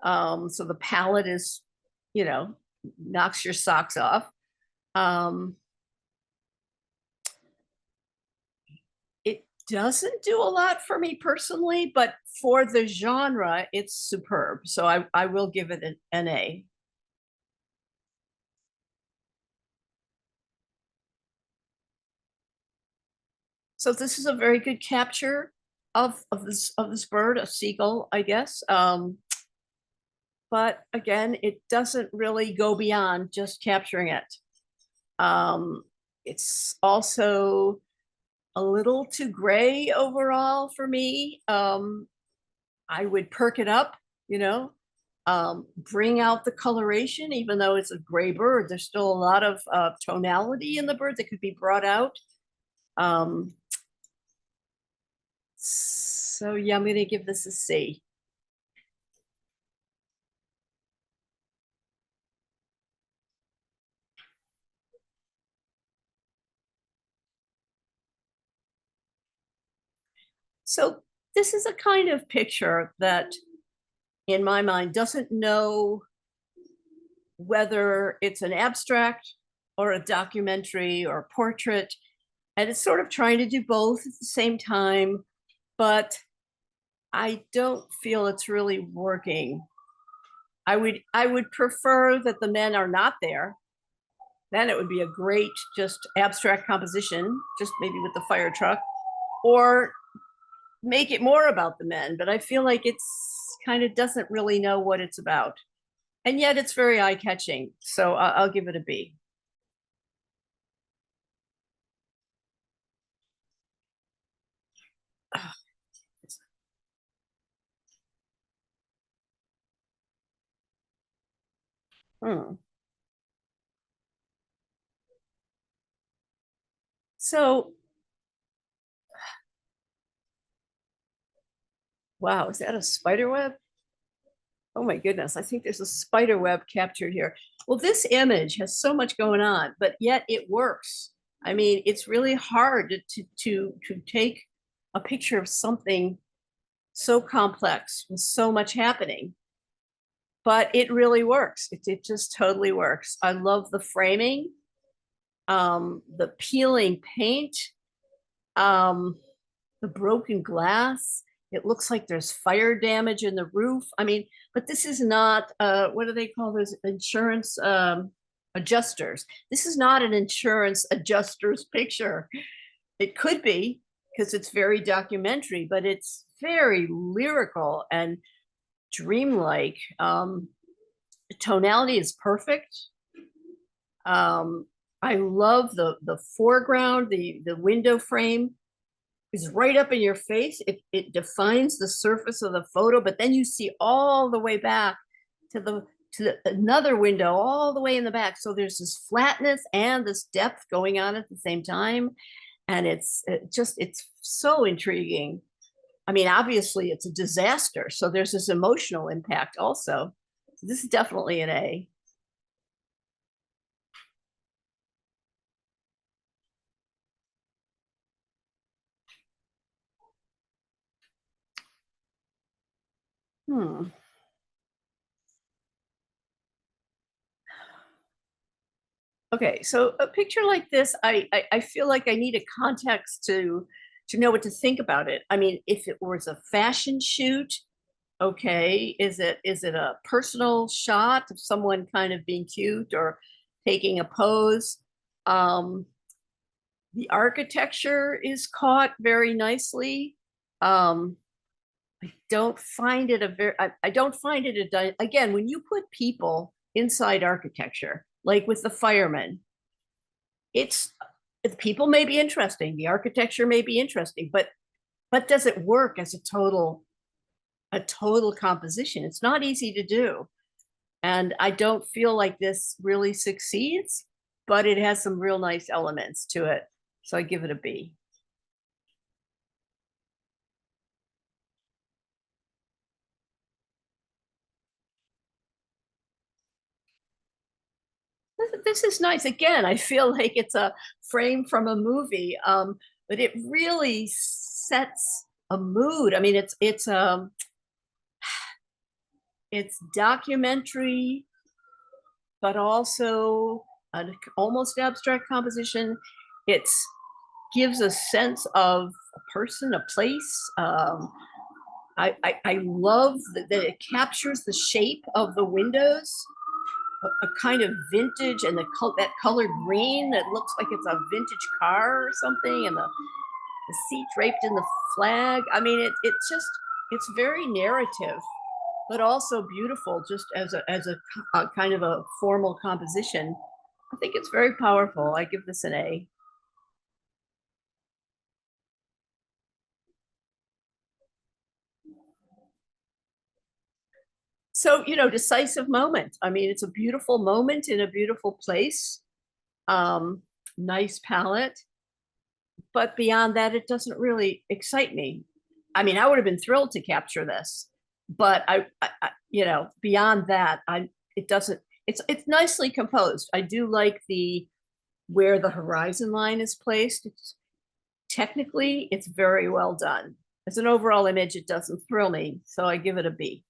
Speaker 3: So the palette is, knocks your socks off. It doesn't do a lot for me personally, but for the genre, it's superb. So I will give it an A. So this is a very good capture of this bird, a seagull, I guess. But again, it doesn't really go beyond just capturing it. It's also a little too gray overall for me. I would perk it up, bring out the coloration, even though it's a gray bird. There's still a lot of tonality in the bird that could be brought out. So yeah, I'm gonna give this a C. So this is a kind of picture that, in my mind, doesn't know whether it's an abstract or a documentary or a portrait. And it's sort of trying to do both at the same time, but I don't feel it's really working. I would prefer that the men are not there. Then it would be a great just abstract composition, just maybe with the fire truck, or make it more about the men. But I feel like it's kind of doesn't really know what it's about. And yet it's very eye-catching. So I'll give it a B. Hmm. So Wow, is that a spider web? Oh my goodness, I think there's a spider web captured here. Well, this image has so much going on, but yet it works. I mean, it's really hard to take a picture of something so complex with so much happening, but it really works. It just totally works. I love the framing, the peeling paint, the broken glass. It looks like there's fire damage in the roof. I mean, but this is not, what do they call those insurance adjusters? This is not an insurance adjuster's picture. It could be because it's very documentary, but it's very lyrical and dreamlike. The tonality is perfect. I love the foreground, the window frame is right up in your face. It defines the surface of the photo, but then you see all the way back to another window all the way in the back. So there's this flatness and this depth going on at the same time. And it's so intriguing. I mean, obviously it's a disaster. So there's this emotional impact also. So this is definitely an A. Okay, so a picture like this, I feel like I need a context to know what to think about it. I mean, if it was a fashion shoot, okay, is it a personal shot of someone kind of being cute or taking a pose? The architecture is caught very nicely. I don't find it a very, I don't find it again, when you put people inside architecture, like with the firemen, it's, the people may be interesting, the architecture may be interesting, but does it work as a total composition? It's not easy to do. And I don't feel like this really succeeds, but it has some real nice elements to it. So I give it a B. This is nice. Again, I feel like it's a frame from a movie, but it really sets a mood. I mean, it's documentary, but also an almost abstract composition. It gives a sense of a person, a place. I love that it captures the shape of the windows, a kind of vintage, and that colored green that looks like it's a vintage car or something, and the seat draped in the flag. I mean, it's very narrative, but also beautiful, just as a kind of a formal composition. I think it's very powerful. I give this an A. So, decisive moment. I mean, it's a beautiful moment in a beautiful place. Nice palette. But beyond that, it doesn't really excite me. I mean, I would have been thrilled to capture this, but beyond that, it doesn't, it's nicely composed. I do like where the horizon line is placed. Technically, it's very well done. As an overall image, it doesn't thrill me, so I give it a B.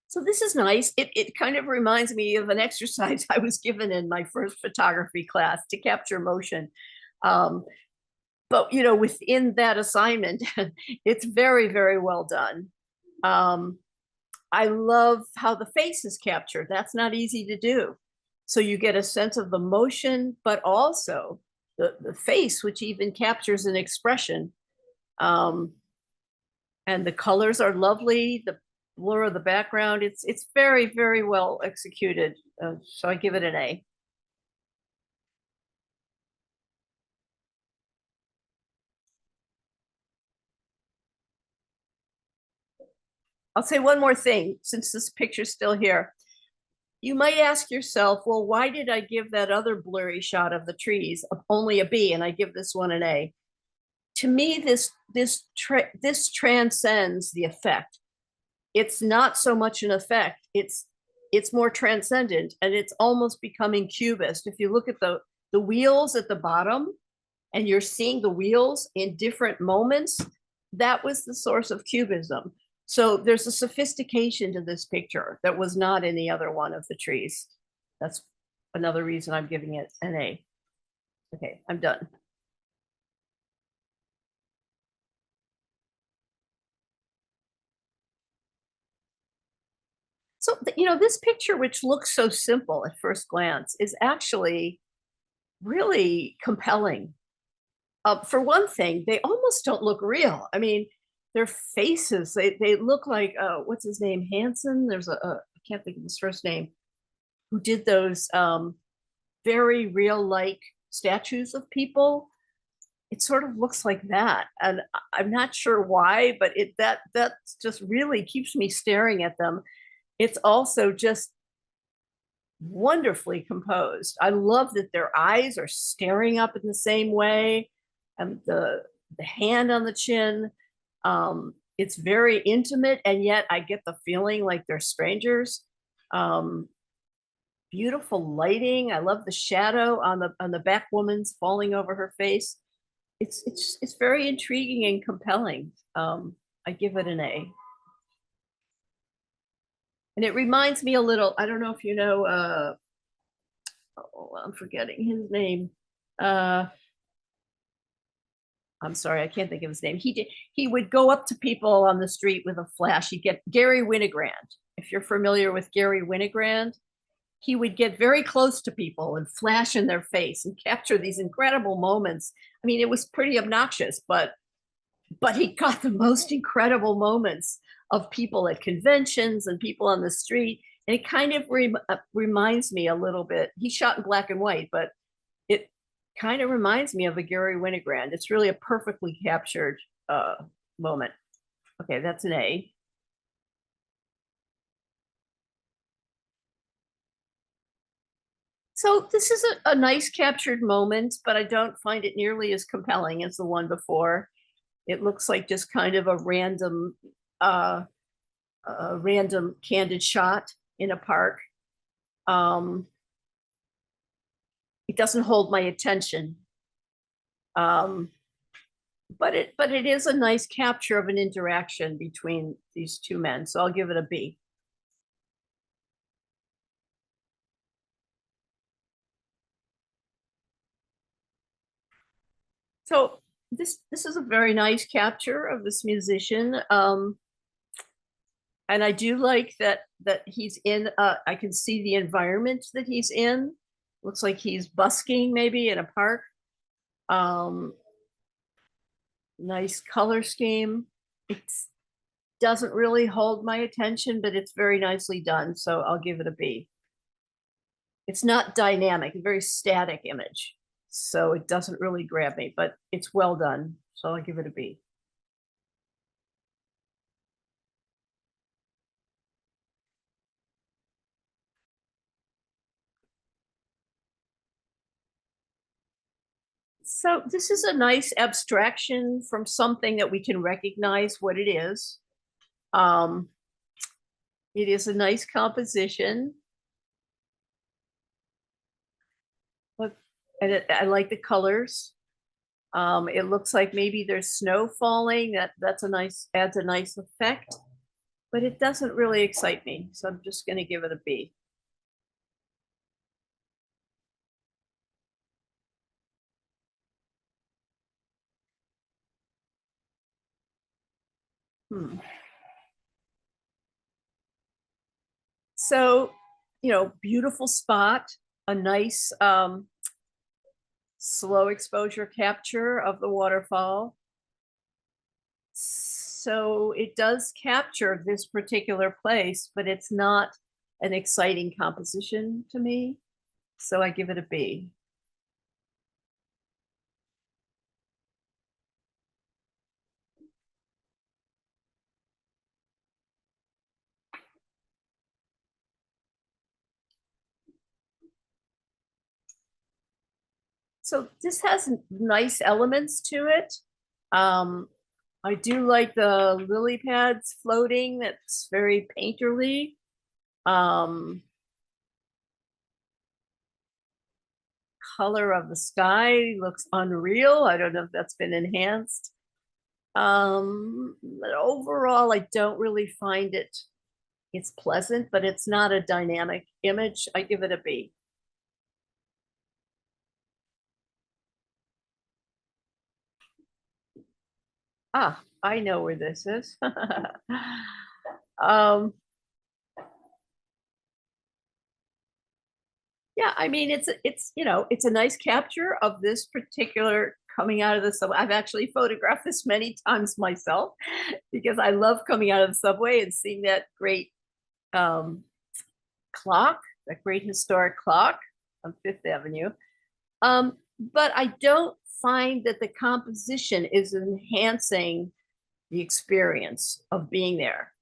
Speaker 3: So this is nice. It kind of reminds me of an exercise I was given in my first photography class to capture motion. But within that assignment, it's very, very well done. I love how the face is captured. That's not easy to do. So you get a sense of the motion, but also the face, which even captures an expression. And the colors are lovely. The blur of the background, it's very, very well executed. So I give it an A. I'll say one more thing since this picture's still here. you might ask yourself, well, why did I give that other blurry shot of the trees only a B and I give this one an A? To me, this transcends the effect. It's not so much an effect. It's more transcendent, and it's almost becoming cubist. If you look at the wheels at the bottom, and you're seeing the wheels in different moments, that was the source of cubism. So there's a sophistication to this picture that was not in the other one of the trees. That's another reason I'm giving it an A. Okay, I'm done. So, this picture, which looks so simple at first glance, is actually really compelling. For one thing, they almost don't look real. I mean, their faces, they look like, what's his name, Hansen? There's I can't think of his first name, who did those very real-like statues of people. It sort of looks like that, and I'm not sure why, but that just really keeps me staring at them. It's also just wonderfully composed. I love that their eyes are staring up in the same way, and the hand on the chin. It's very intimate, and yet I get the feeling like they're strangers. Beautiful lighting. I love the shadow on the back woman's falling over her face. It's very intriguing and compelling. I give it an A. And it reminds me a little, I don't know if you know, I'm forgetting his name. I'm sorry, I can't think of his name. He would go up to people on the street with a flash. He'd get Gary Winogrand. If you're familiar with Gary Winogrand, he would get very close to people and flash in their face and capture these incredible moments. I mean, it was pretty obnoxious, but he got the most incredible moments of people at conventions and people on the street. And it kind of reminds me a little bit. He shot in black and white, but it kind of reminds me of a Gary Winogrand. It's really a perfectly captured moment. Okay, that's an A. So this is a nice captured moment, but I don't find it nearly as compelling as the one before. It looks like just kind of a random candid shot in a park. It doesn't hold my attention. But it is a nice capture of an interaction between these two men. So I'll give it a B. So this is a very nice capture of this musician. And I do like that he's in, I can see the environment that he's in. Looks like he's busking maybe in a park. Nice color scheme. It doesn't really hold my attention, but it's very nicely done. So I'll give it a B. It's not dynamic, a very static image. So it doesn't really grab me, but it's well done. So I'll give it a B. So this is a nice abstraction from something that we can recognize what it is. It is a nice composition. And I like the colors. It looks like maybe there's snow falling. Adds a nice effect, but it doesn't really excite me. So I'm just going to give it a B. So, beautiful spot, a nice slow exposure capture of the waterfall. So it does capture this particular place, but it's not an exciting composition to me. So I give it a B. So this has nice elements to it. I do like the lily pads floating. That's very painterly. Color of the sky looks unreal. I don't know if that's been enhanced. But overall, I don't really find it's pleasant, but it's not a dynamic image. I give it a B. Ah, I know where this is. Yeah, I mean, it's it's a nice capture of this particular coming out of the subway. I've actually photographed this many times myself because I love coming out of the subway and seeing that great clock, that great historic clock on Fifth Avenue. But I don't find that the composition is enhancing the experience of being there.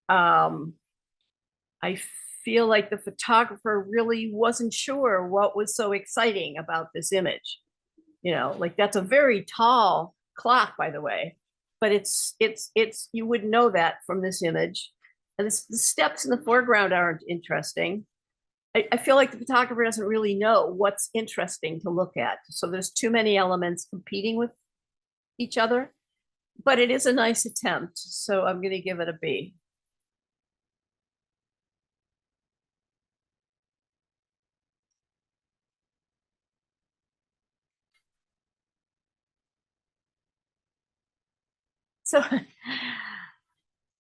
Speaker 3: I feel like the photographer really wasn't sure what was so exciting about this image. Like that's a very tall clock, by the way, but it's you wouldn't know that from this image. And the steps in the foreground aren't interesting. I feel like the photographer doesn't really know what's interesting to look at. So there's too many elements competing with each other, but it is a nice attempt. So I'm going to give it a B. So,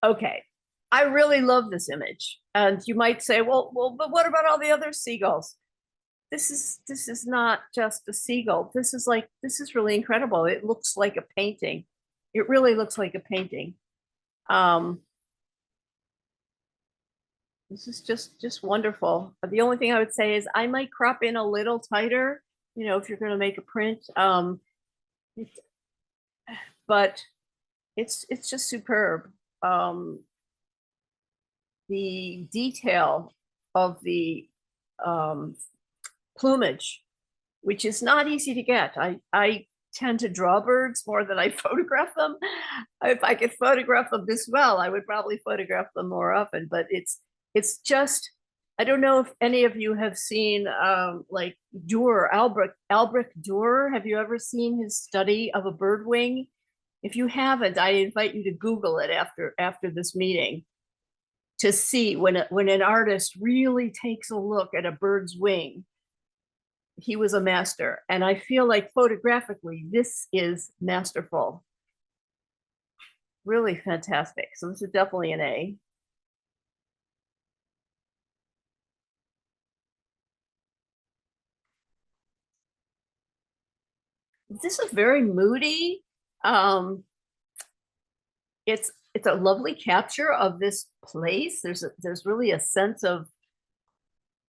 Speaker 3: okay, I really love this image. And you might say, well, but what about all the other seagulls? This is not just a seagull. This is really incredible. It looks like a painting. It really looks like a painting. This is just wonderful. The only thing I would say is I might crop in a little tighter, if you're going to make a print. But it's just superb. The detail of the plumage, which is not easy to get. I tend to draw birds more than I photograph them. If I could photograph them this well, I would probably photograph them more often, but it's just, I don't know if any of you have seen like Dürer, Albrecht Dürer. Have you ever seen his study of a bird wing? If you haven't, I invite you to Google it after this meeting to see when an artist really takes a look at a bird's wing. He was a master, and I feel like photographically this is masterful. Really fantastic. So this is definitely an A. This is very moody. It's a lovely capture of this place. There's really a sense of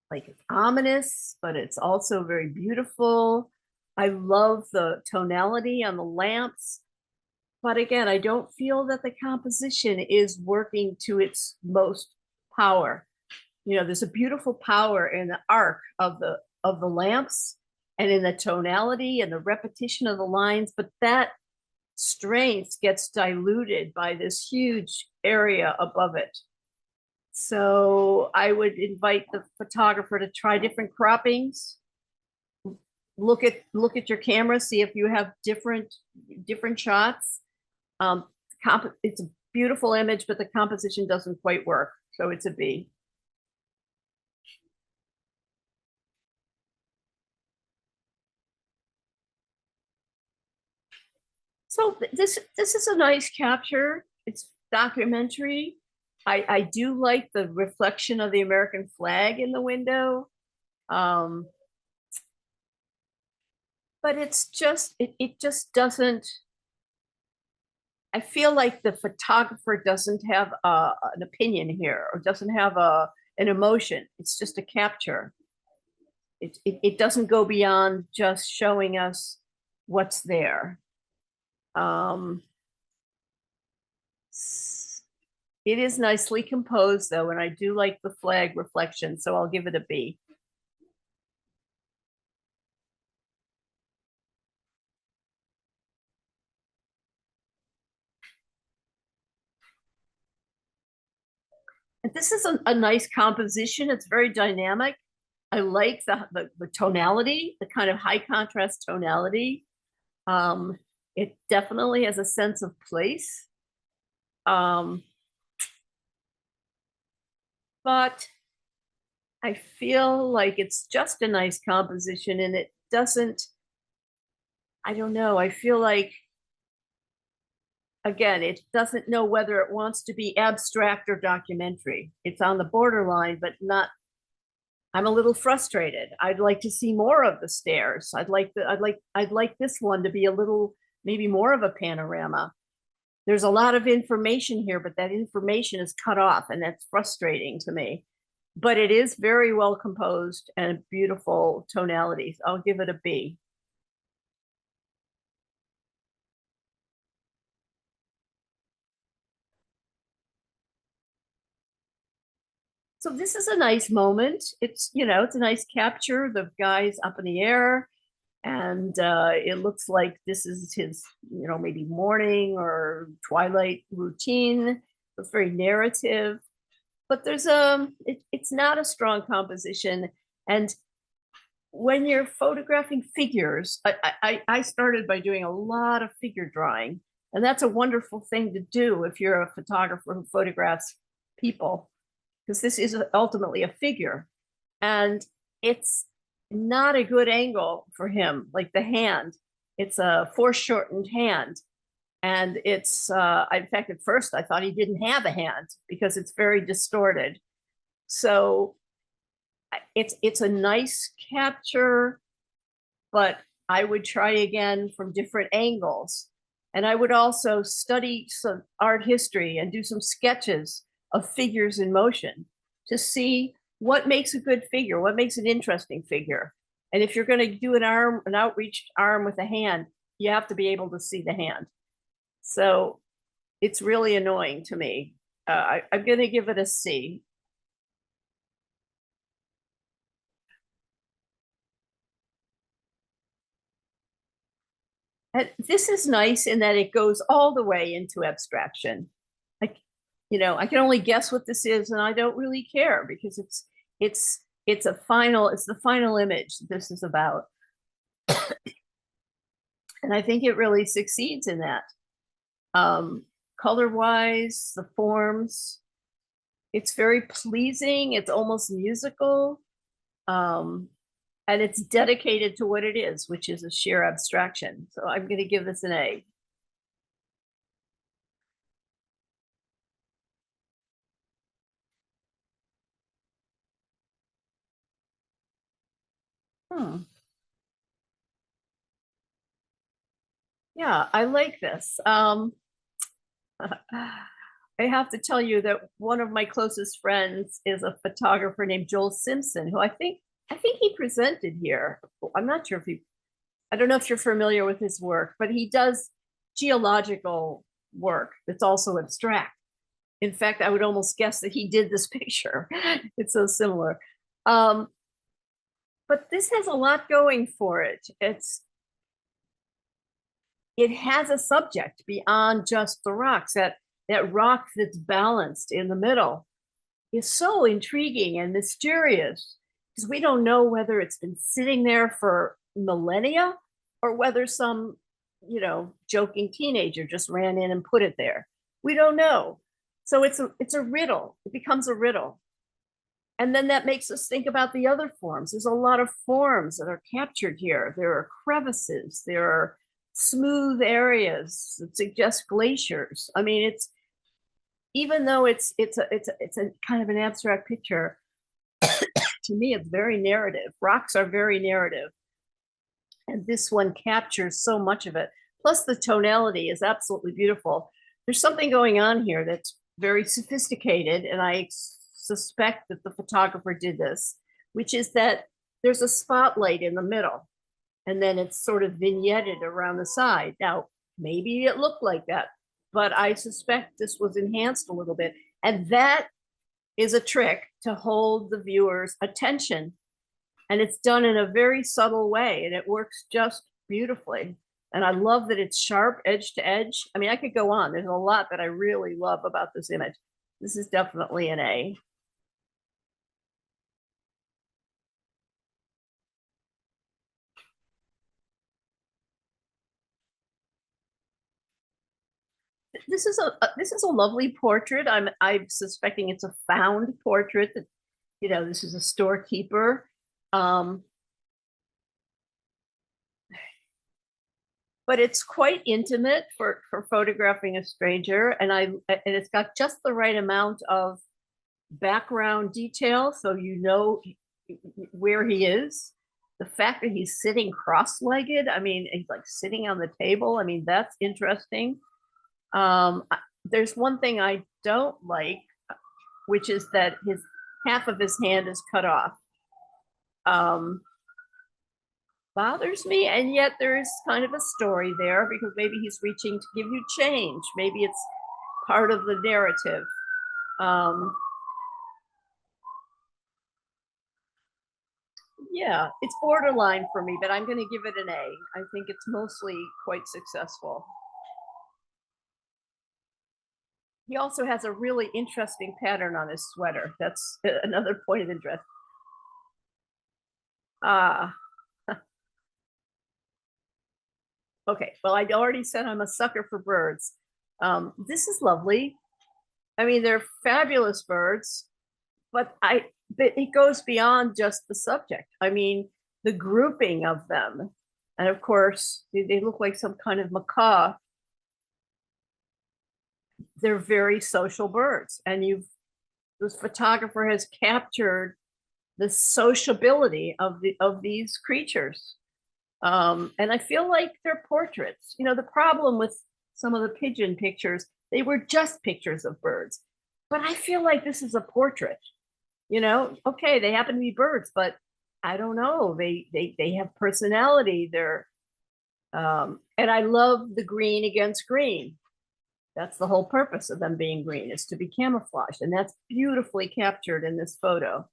Speaker 3: like it's ominous, but it's also very beautiful. I love the tonality on the lamps. But again, I don't feel that the composition is working to its most power. There's a beautiful power in the arc of the lamps and in the tonality and the repetition of the lines, but that strength gets diluted by this huge area above it. So I would invite the photographer to try different croppings. Look at your camera, see if you have different shots. It's a beautiful image, but the composition doesn't quite work. So it's a B. So this is a nice capture. It's documentary. I do like the reflection of the American flag in the window. But it's just, it just doesn't, I feel like the photographer doesn't have an opinion here or doesn't have an emotion. It's just a capture. It doesn't go beyond just showing us what's there. It is nicely composed though, and I do like the flag reflection, so I'll give it a B. And this is a nice composition. It's very dynamic. I like the tonality, the kind of high contrast tonality. It definitely has a sense of place. But I feel like it's just a nice composition and it doesn't, I don't know, I feel like, again, it doesn't know whether it wants to be abstract or documentary. It's on the borderline, but not, I'm a little frustrated. I'd like to see more of the stairs. I'd like this one to be a little, maybe more of a panorama. There's a lot of information here, but that information is cut off and that's frustrating to me. But it is very well composed and beautiful tonalities. I'll give it a B. So this is a nice moment. It's, you know, it's a nice capture. The guy's up in the air and it looks like this is his, you know, maybe morning or twilight routine. It's very narrative, but there's it's not a strong composition. And when you're photographing figures, I started by doing a lot of figure drawing, and that's a wonderful thing to do if you're a photographer who photographs people, because this is ultimately a figure. And it's not a good angle for him, like the hand. It's a foreshortened hand. And it's, in fact, at first I thought he didn't have a hand because it's very distorted. So it's a nice capture, but I would try again from different angles. And I would also study some art history and do some sketches of figures in motion to see what makes a good figure, what makes an interesting figure. And if you're going to do an outreached arm with a hand, you have to be able to see the hand. So it's really annoying to me. I'm going to give it a C. And this is nice in that it goes all the way into abstraction. Like, you know, I can only guess what this is, and I don't really care because it's the final image this is about. And I think it really succeeds in that. Color-wise, the forms, it's very pleasing. It's almost musical. And it's dedicated to what it is, which is a sheer abstraction. So I'm going to give this an A. Yeah, I like this. I have to tell you that one of my closest friends is a photographer named Joel Simpson, who I think he presented here. I'm not sure if I don't know if you're familiar with his work, but he does geological work that's also abstract. In fact, I would almost guess that he did this picture. It's so similar. But this has a lot going for it. It has a subject beyond just the rocks. That rock that's balanced in the middle is so intriguing and mysterious because we don't know whether it's been sitting there for millennia or whether some, you know, joking teenager just ran in and put it there. We don't know. So it's a riddle. It becomes a riddle. And then that makes us think about the other forms. There's a lot of forms that are captured here. There are crevices, there are smooth areas that suggest glaciers. I mean, it's, even though it's a kind of an abstract picture, to me, it's very narrative. Rocks are very narrative. And this one captures so much of it. Plus the tonality is absolutely beautiful. There's something going on here that's very sophisticated, and I suspect that the photographer did this, which is that there's a spotlight in the middle, and then it's sort of vignetted around the side. Now, maybe it looked like that, but I suspect this was enhanced a little bit. And that is a trick to hold the viewer's attention. And it's done in a very subtle way, and it works just beautifully. And I love that it's sharp, edge to edge. I mean, I could go on. There's a lot that I really love about this image. This is definitely an A. This is a lovely portrait. I'm suspecting it's a found portrait that, you know, this is a storekeeper. But it's quite intimate for photographing a stranger, and it's got just the right amount of background detail so you know where he is. The fact that he's sitting cross-legged, I mean, he's like sitting on the table. I mean, that's interesting. There's one thing I don't like, which is that half of his hand is cut off. Bothers me, and yet there's kind of a story there because maybe he's reaching to give you change. Maybe it's part of the narrative. Yeah, it's borderline for me, but I'm going to give it an A. I think it's mostly quite successful. He also has a really interesting pattern on his sweater. That's another point of interest. Okay, well, I already said I'm a sucker for birds. This is lovely. I mean, they're fabulous birds, but it goes beyond just the subject. I mean, the grouping of them. And of course, they look like some kind of macaw. They're very social birds. And this photographer has captured the sociability of these creatures. And I feel like they're portraits. You know, the problem with some of the pigeon pictures, they were just pictures of birds. But I feel like this is a portrait. You know, okay, they happen to be birds, but I don't know. They have personality. They're and I love the green against green. That's the whole purpose of them being green, is to be camouflaged, and that's beautifully captured in this photo.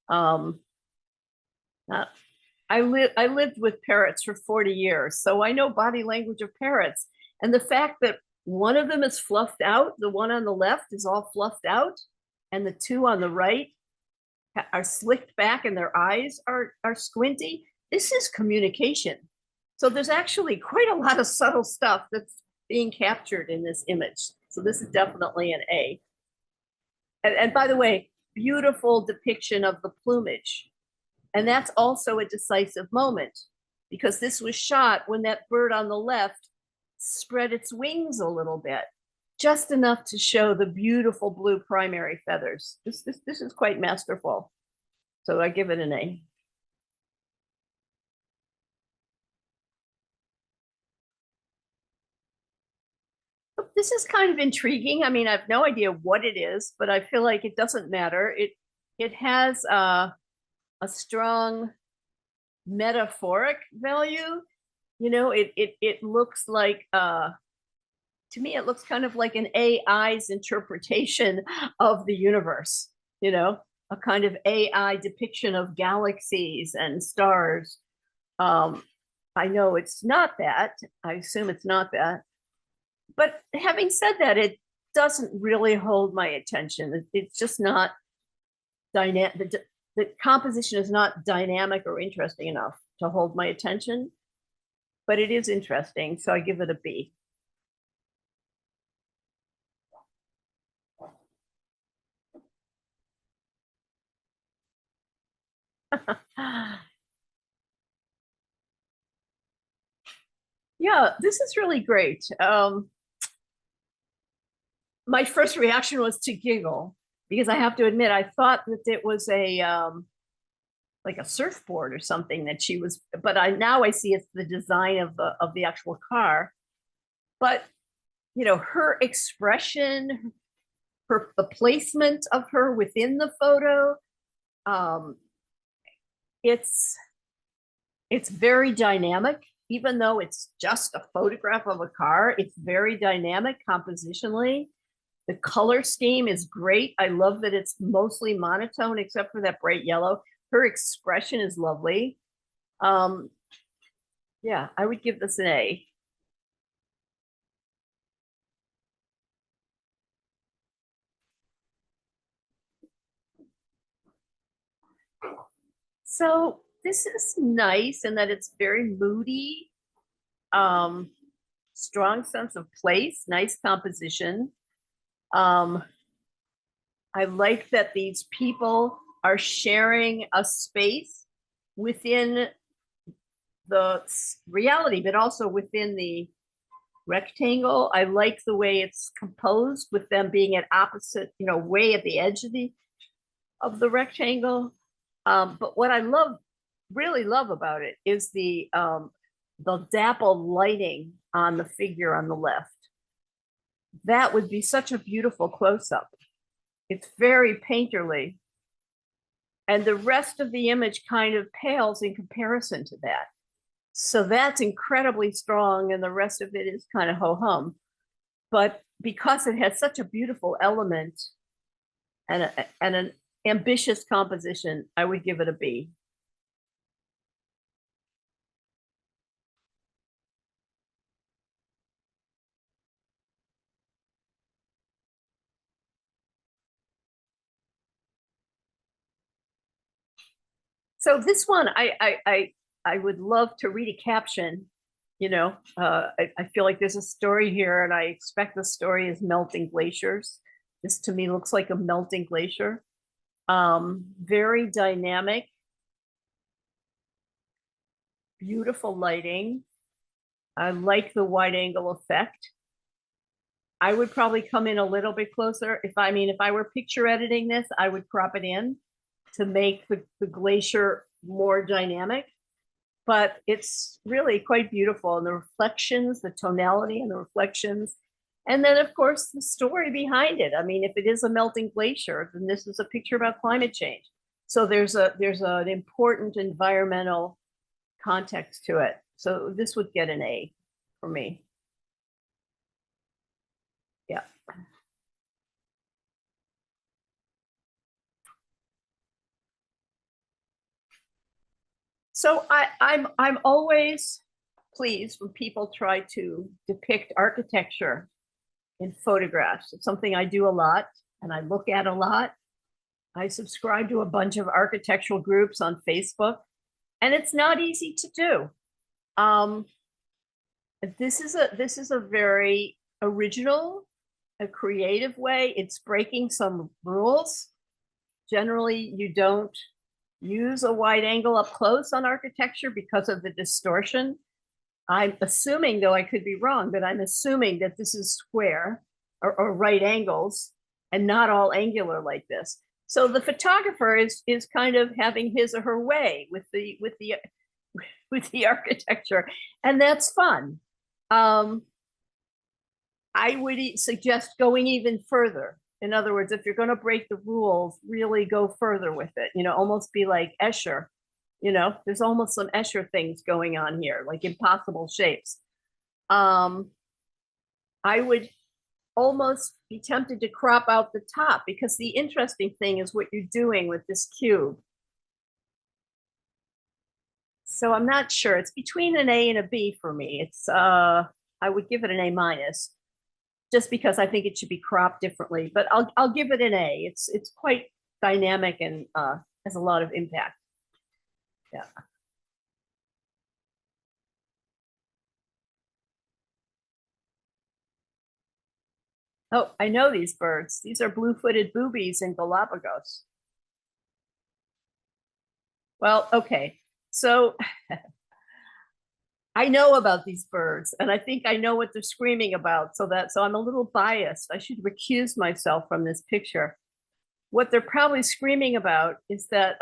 Speaker 3: I lived with parrots for 40 years, so I know body language of parrots. And the fact that one of them is fluffed out, the one on the left is all fluffed out, and the two on the right are slicked back and their eyes are squinty. This is communication. So there's actually quite a lot of subtle stuff that's being captured in this image. So this is definitely an A. And by the way, beautiful depiction of the plumage. And that's also a decisive moment because this was shot when that bird on the left spread its wings a little bit, just enough to show the beautiful blue primary feathers. This is quite masterful. So I give it an A. This is kind of intriguing. I mean, I have no idea what it is, but I feel like it doesn't matter. It has a strong metaphoric value. You know, it looks like to me, it looks kind of like an AI's interpretation of the universe, you know, a kind of AI depiction of galaxies and stars. I know it's not that. I assume it's not that. But having said that, it doesn't really hold my attention. It's just not dynamic. The composition is not dynamic or interesting enough to hold my attention, but it is interesting. So I give it a B. Yeah, this is really great. My first reaction was to giggle because I have to admit, I thought that it was like a surfboard or something that she was, but now I see it's the design of the actual car. But you know, her expression, the placement of her within the photo, it's very dynamic. Even though it's just a photograph of a car, it's very dynamic compositionally. The color scheme is great. I love that it's mostly monotone except for that bright yellow. Her expression is lovely. Yeah, I would give this an A. So this is nice in that it's very moody, um, strong sense of place, nice composition. Um, I like that these people are sharing a space within the reality, but also within the rectangle. I like the way it's composed with them being at opposite, way at the edge of the rectangle. But what I really love about it is the dappled lighting on the figure on the left. That would be such a beautiful close-up. It's very painterly. And the rest of the image kind of pales in comparison to that. So that's incredibly strong, and the rest of it is kind of ho-hum. But because it has such a beautiful element and an ambitious composition, I would give it a B. So this one, I would love to read a caption. I feel like there's a story here, and I expect the story is melting glaciers. This to me looks like a melting glacier. Very dynamic, beautiful lighting. I like the wide angle effect. I would probably come in a little bit closer. If I were picture editing this, I would crop it in to make the glacier more dynamic. But it's really quite beautiful. And the reflections, the tonality and the reflections. And then, of course, the story behind it. I mean, if it is a melting glacier, then this is a picture about climate change. So there's an important environmental context to it. So this would get an A for me. Yeah. So I'm always pleased when people try to depict architecture in photographs. It's something I do a lot and I look at a lot. I subscribe to a bunch of architectural groups on Facebook, and it's not easy to do. This is a very original, a creative way. It's breaking some rules. Generally, you don't use a wide angle up close on architecture because of the distortion. I'm assuming, though I could be wrong, but I'm assuming that this is square or right angles and not all angular like this. So the photographer is kind of having his or her way with the architecture, and that's fun. I would suggest going even further. In other words, if you're going to break the rules, really go further with it. Almost be like Escher. There's almost some Escher things going on here, like impossible shapes. I would almost be tempted to crop out the top, because the interesting thing is what you're doing with this cube. So I'm not sure. It's between an A and a B for me. It's I would give it an A minus, just because I think it should be cropped differently. But I'll give it an A. It's quite dynamic and has a lot of impact. Yeah. Oh, I know these birds. These are blue-footed boobies in Galapagos. Well, okay. So I know about these birds, and I think I know what they're screaming about. So I'm a little biased. I should recuse myself from this picture. What they're probably screaming about is that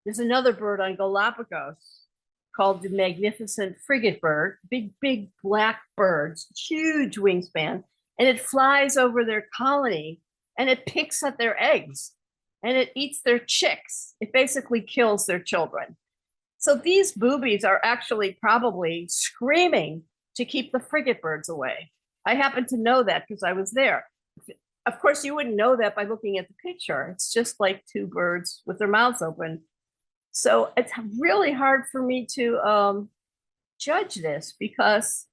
Speaker 3: there's another bird on Galapagos called the magnificent frigate bird, big black birds, huge wingspan, and it flies over their colony and it picks at their eggs and it eats their chicks. It basically kills their children. So these boobies are actually probably screaming to keep the frigate birds away. I happen to know that because I was there. Of course, you wouldn't know that by looking at the picture. It's just like two birds with their mouths open. So it's really hard for me to judge this, because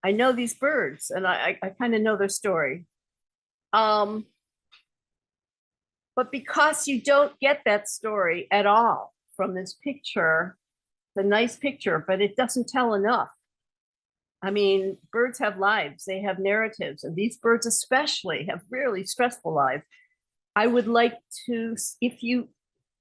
Speaker 3: I know these birds and I kind of know their story. But because you don't get that story at all from this picture, the nice picture, but it doesn't tell enough. I mean, birds have lives, they have narratives, and these birds especially have really stressful lives. I would like to,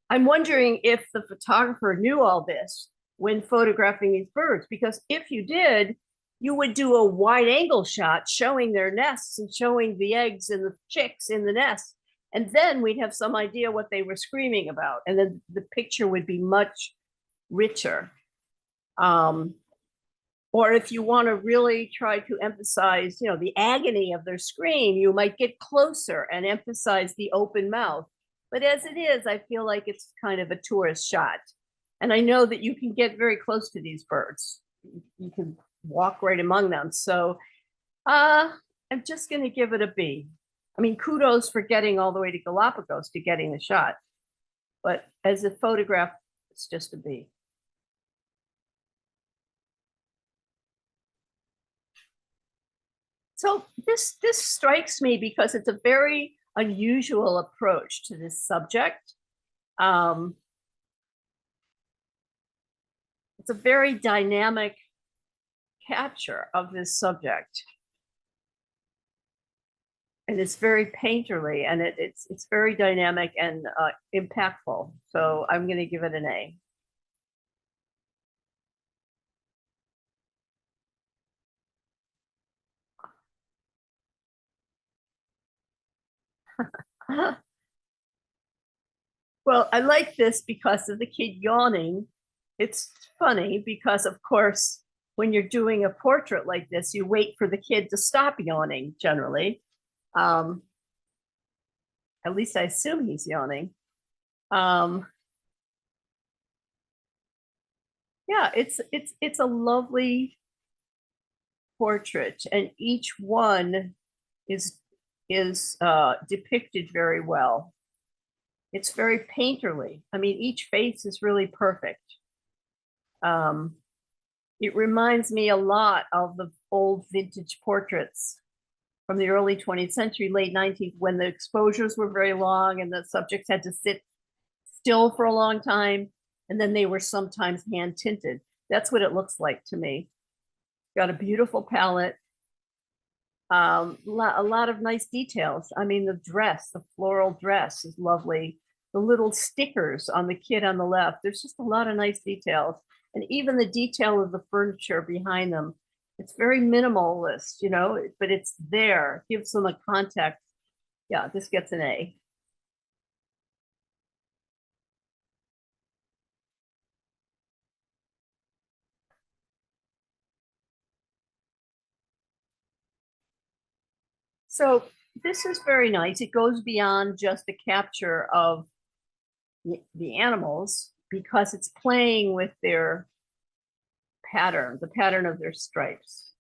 Speaker 3: I'm wondering if the photographer knew all this when photographing these birds, because if you did, you would do a wide angle shot showing their nests and showing the eggs and the chicks in the nest. And then we'd have some idea what they were screaming about. And then the picture would be much richer. Or if you want to really try to emphasize, the agony of their scream, you might get closer and emphasize the open mouth. But as it is, I feel like it's kind of a tourist shot. And I know that you can get very close to these birds. You can walk right among them. So I'm just going to give it a B. I mean, kudos for getting all the way to Galapagos to getting the shot. But as a photograph, it's just a B. So this strikes me because it's a very unusual approach to this subject. It's a very dynamic capture of this subject. And it's very painterly, and it's very dynamic and impactful. So I'm going to give it an A. Well, I like this because of the kid yawning. It's funny because, of course, when you're doing a portrait like this, you wait for the kid to stop yawning generally. At least I assume he's yawning. Yeah, it's a lovely portrait, and each one is depicted very well. It's very painterly. I mean, each face is really perfect. It reminds me a lot of the old vintage portraits from the early 20th century, late 19th, when the exposures were very long and the subjects had to sit still for a long time, and then they were sometimes hand tinted. That's what it looks like to me. Got a beautiful palette. A lot of nice details. I mean, the dress, the floral dress is lovely. The little stickers on the kid on the left, there's just a lot of nice details. And even the detail of the furniture behind them, it's very minimalist, but it's there, it gives them a context. Yeah, this gets an A. So this is very nice. It goes beyond just the capture of the animals because it's playing with their pattern, the pattern of their stripes.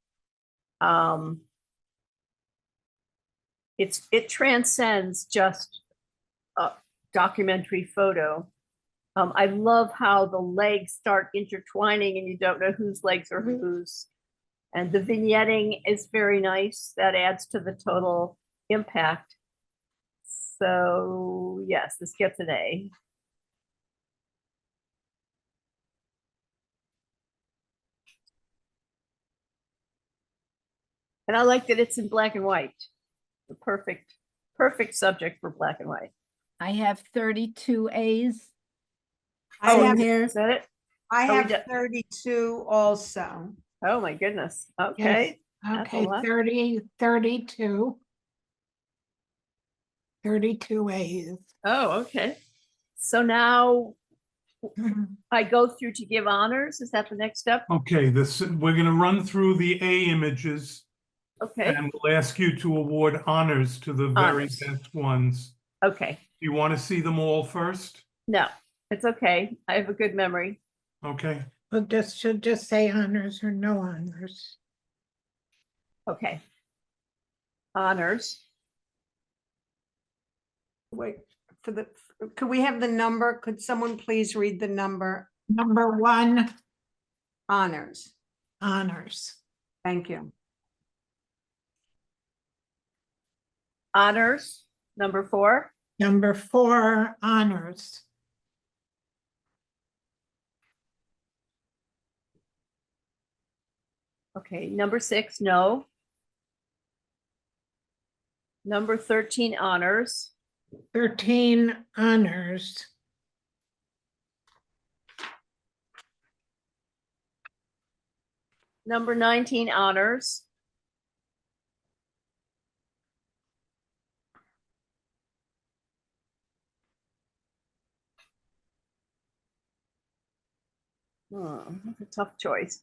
Speaker 3: It transcends just a documentary photo. I love how the legs start intertwining and you don't know whose legs are whose. And the vignetting is very nice. That adds to the total impact. So yes, this gets an A. And I like that it's in black and white. The perfect subject for black and white.
Speaker 4: I have 32 A's.
Speaker 5: I
Speaker 3: Oh,
Speaker 5: have,
Speaker 3: is that it?
Speaker 5: I
Speaker 3: we
Speaker 5: have
Speaker 3: do-
Speaker 5: 32 also.
Speaker 3: Oh my goodness. Okay. That's a
Speaker 6: Okay,
Speaker 3: lot.
Speaker 6: 32. 32 A's.
Speaker 3: Oh, okay. So now I go through to give honors. Is that the next step?
Speaker 1: Okay, we're gonna run through the A images
Speaker 3: Okay.
Speaker 1: and we'll ask you to award honors to the very
Speaker 3: Honors.
Speaker 1: best ones.
Speaker 3: Okay.
Speaker 1: Do you want to see them all first?
Speaker 3: No, it's okay. I have a good memory.
Speaker 1: Okay,
Speaker 6: Well, should just say honors or no honors.
Speaker 3: Okay. Honors.
Speaker 5: Wait, could we have the number? Could someone please read the number?
Speaker 6: Number 1,
Speaker 5: Honors.
Speaker 6: honors.
Speaker 5: Thank you.
Speaker 3: Honors. Number 4.
Speaker 6: Number 4, honors.
Speaker 3: Okay, number 6, no. Number 13, honors.
Speaker 6: 13, honors.
Speaker 3: Number 19, honors. That's a tough choice.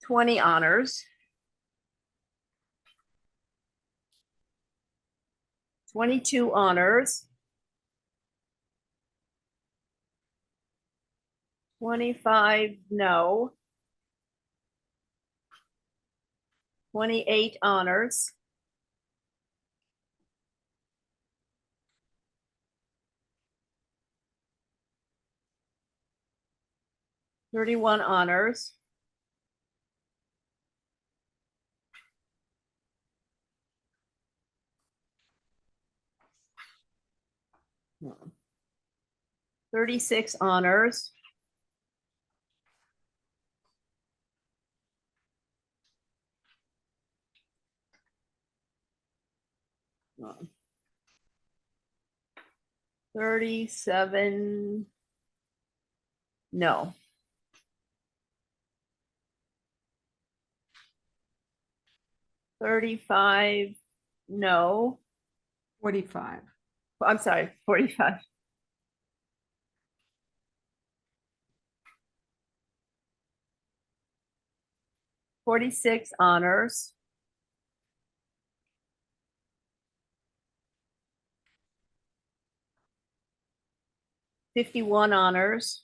Speaker 3: 20 honors. 22 honors. 25 no. 28 honors. 31 honors. 36 honors. 37 no. 35 no.
Speaker 5: 45.
Speaker 3: I'm sorry, 45. 46 honors. 51 honors.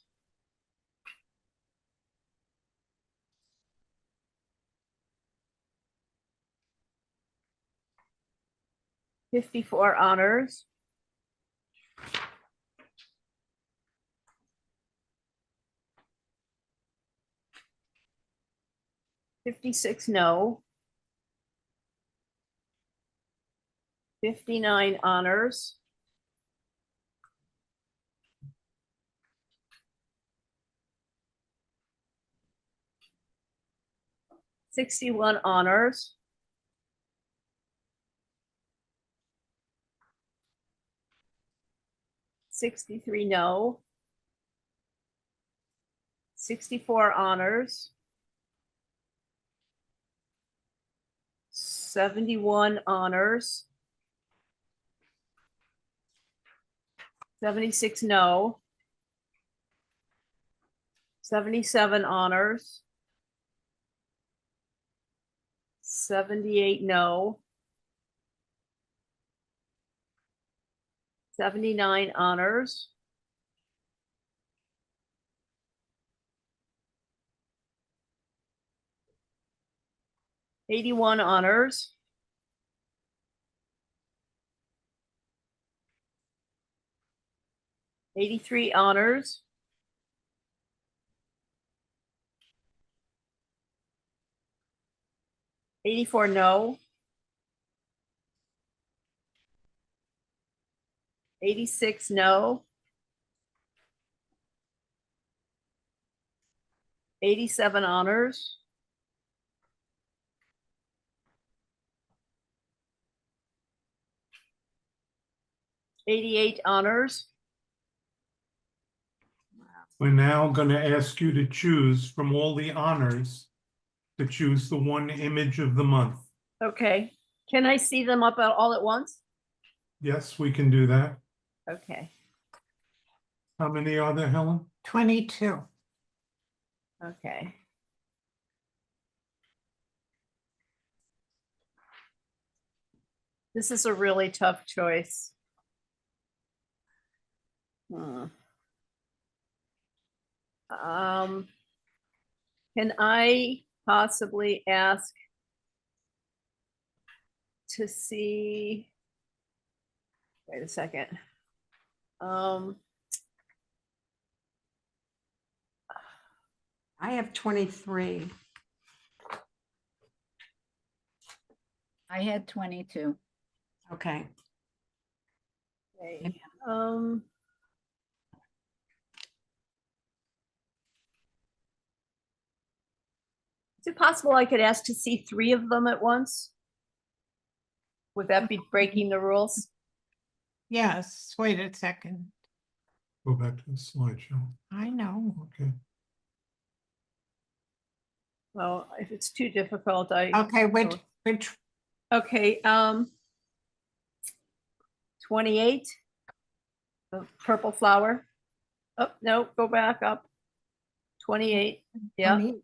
Speaker 3: 54 honors. 56 no. 59 honors. 61 honors. 63 no. 64 honors. 71 honors. 76 no. 77 honors. 78 no. 79 honors. 81 honors. 83 honors. 84 no. 86 no. 87 honors. 88 honors.
Speaker 1: We're now going to ask you to choose from all the honors, to choose the one image of the month.
Speaker 3: Okay, can I see them up all at once?
Speaker 1: Yes, we can do that.
Speaker 3: Okay,
Speaker 1: How many are there, Helen?
Speaker 6: 22.
Speaker 3: okay. This is a really tough choice. Can I possibly ask to see, wait a second.
Speaker 5: I have 23.
Speaker 4: I had 22.
Speaker 5: Okay.
Speaker 3: Okay, um. Is it possible I could ask to see 3 of them at once? Would that be breaking the rules?
Speaker 6: Yes, wait a second.
Speaker 1: Go back to the slideshow.
Speaker 6: I know.
Speaker 1: Okay.
Speaker 3: Well, if it's too difficult, I.
Speaker 6: Okay, which,
Speaker 3: Okay, 28. The purple flower. Oh, no, go back up. 28, yeah,
Speaker 6: 28?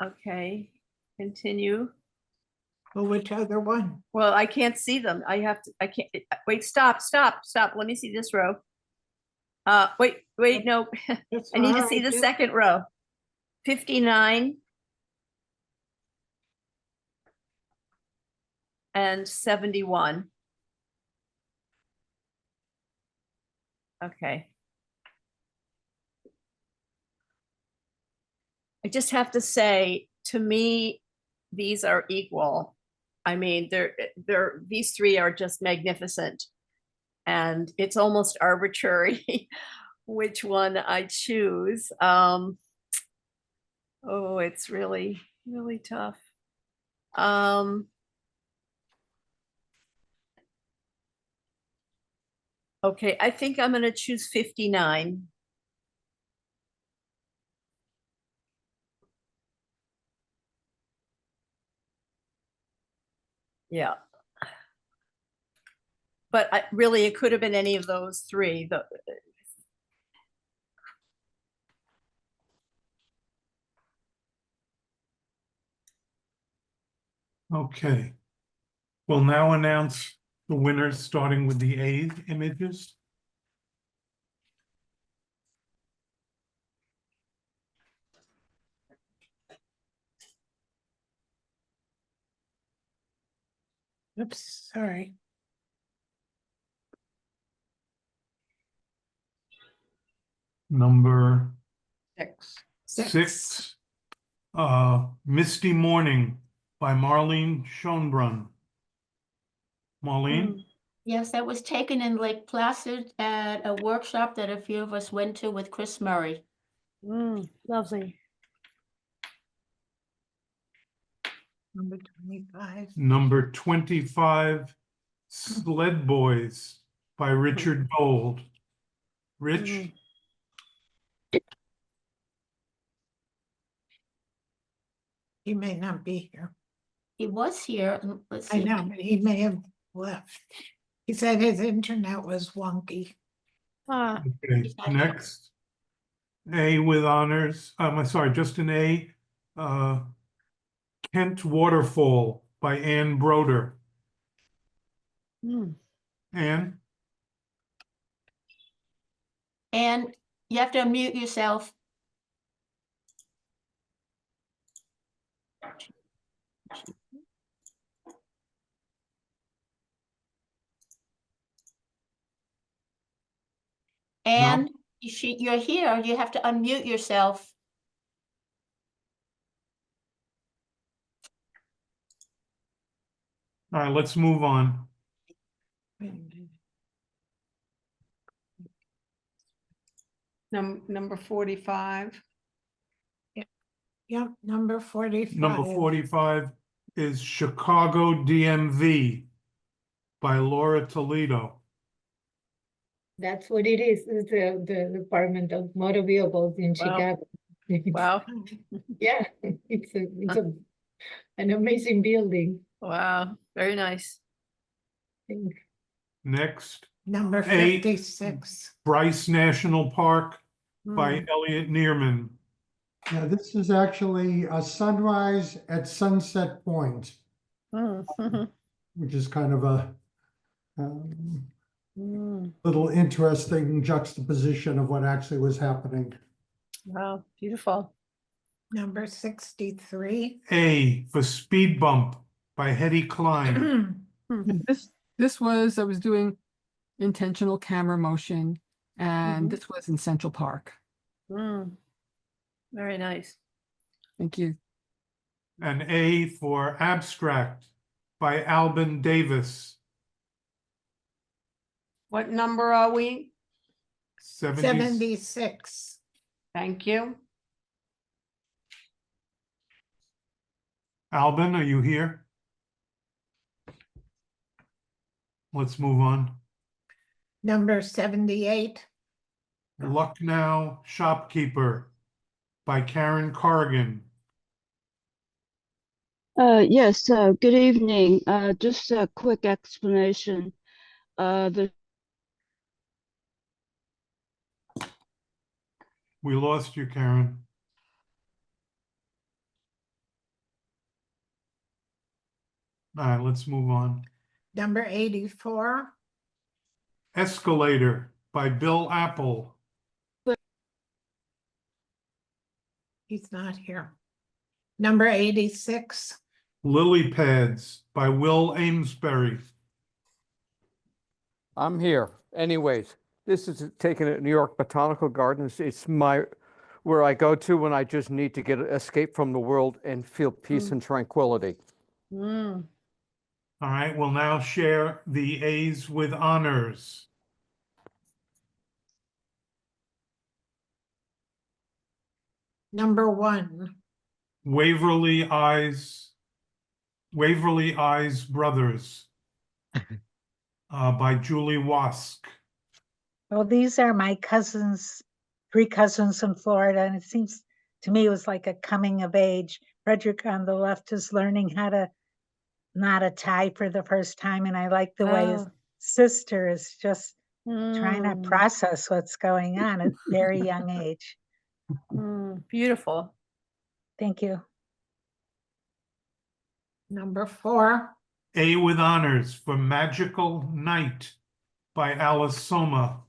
Speaker 3: okay, continue.
Speaker 6: Well, which other one?
Speaker 3: Well, I can't see them. I have to, I can't, wait, stop. Let me see this row. Wait, no,
Speaker 6: It's
Speaker 3: I need to
Speaker 6: all
Speaker 3: see
Speaker 6: right,
Speaker 3: the
Speaker 6: just-
Speaker 3: second row. 59. And 71. Okay. I just have to say, to me, these are equal. I mean, these 3 are just magnificent. And it's almost arbitrary which one I choose. Oh, it's really, really tough. Okay, I think I'm gonna choose 59. Yeah. But really, it could have been any of those 3.
Speaker 1: Okay. We'll now announce the winners, starting with the A images.
Speaker 6: Oops, sorry.
Speaker 1: Number
Speaker 5: 6.
Speaker 1: 6, Misty Morning by Marlene Schoenbrunn. Marlene?
Speaker 2: Yes, that was taken in Lake Placid at a workshop that a few of us went to with Chris Murray.
Speaker 3: Lovely.
Speaker 6: Number 25.
Speaker 1: Number 25, Sled Boys by Richard Gold. Rich?
Speaker 6: He may not be here.
Speaker 2: He was here, and let's
Speaker 6: I
Speaker 2: see.
Speaker 6: know, but he may have left. He said his internet was wonky.
Speaker 1: Okay,
Speaker 2: He's not here.
Speaker 1: next. A with honors, I'm sorry, just an A. Kent Waterfall by Anne Broder. Anne?
Speaker 2: And you have to unmute yourself. And you're here, you have to unmute yourself.
Speaker 1: All right, let's move on.
Speaker 5: Number 45.
Speaker 6: Yep, number 45.
Speaker 1: Number 45 is Chicago DMV by Laura Toledo.
Speaker 7: That's what it is the Department of Motor Vehicles in
Speaker 3: Wow.
Speaker 7: Chicago.
Speaker 3: Wow,
Speaker 7: Yeah, it's an amazing building.
Speaker 3: wow, very nice.
Speaker 1: Next,
Speaker 6: Number
Speaker 1: A.
Speaker 6: 56.
Speaker 1: Bryce National Park by
Speaker 3: Hmm.
Speaker 1: Elliot Neerman.
Speaker 8: Yeah, this is actually a sunrise at Sunset Point, which is kind of a little interesting juxtaposition of what actually was happening.
Speaker 3: Wow, beautiful.
Speaker 6: Number 63.
Speaker 1: A for Speed Bump by Hetty Klein.
Speaker 9: And this was, I was doing intentional camera motion, and this was in Central Park.
Speaker 3: Very nice.
Speaker 9: Thank you.
Speaker 1: and A for abstract by Albin Davis.
Speaker 5: What number are we?
Speaker 6: 76.
Speaker 5: Thank you.
Speaker 1: Albin, are you here? Let's move on.
Speaker 6: Number 78.
Speaker 1: Lucknow Shopkeeper by Karen Corrigan.
Speaker 10: Yes, good evening. Just a quick explanation. The
Speaker 1: We lost you, Karen. All right, let's move on.
Speaker 6: Number 84.
Speaker 1: Escalator by Bill Apple.
Speaker 6: He's not here. Number 86.
Speaker 1: Lily Pads by Will Amesbury.
Speaker 11: I'm here. Anyways, this is taken at New York Botanical Gardens. It's where I go to when I just need to escape from the world and feel peace and tranquility.
Speaker 5: Mm.
Speaker 1: All right, we'll now share the A's with honors.
Speaker 6: Number 1.
Speaker 1: Waverly Eyes Brothers by Julie Wask.
Speaker 4: Well, these are my cousins, 3 cousins in Florida, and it seems to me it was like a coming of age. Frederick on the left is learning how to knot a tie for the first time, and I like the way his
Speaker 5: Oh.
Speaker 4: sister is just trying to
Speaker 5: Mm.
Speaker 4: process what's going on at a very young age.
Speaker 5: Beautiful.
Speaker 4: Thank you.
Speaker 6: Number 4.
Speaker 1: A with honors for Magical Night by Alice Soma.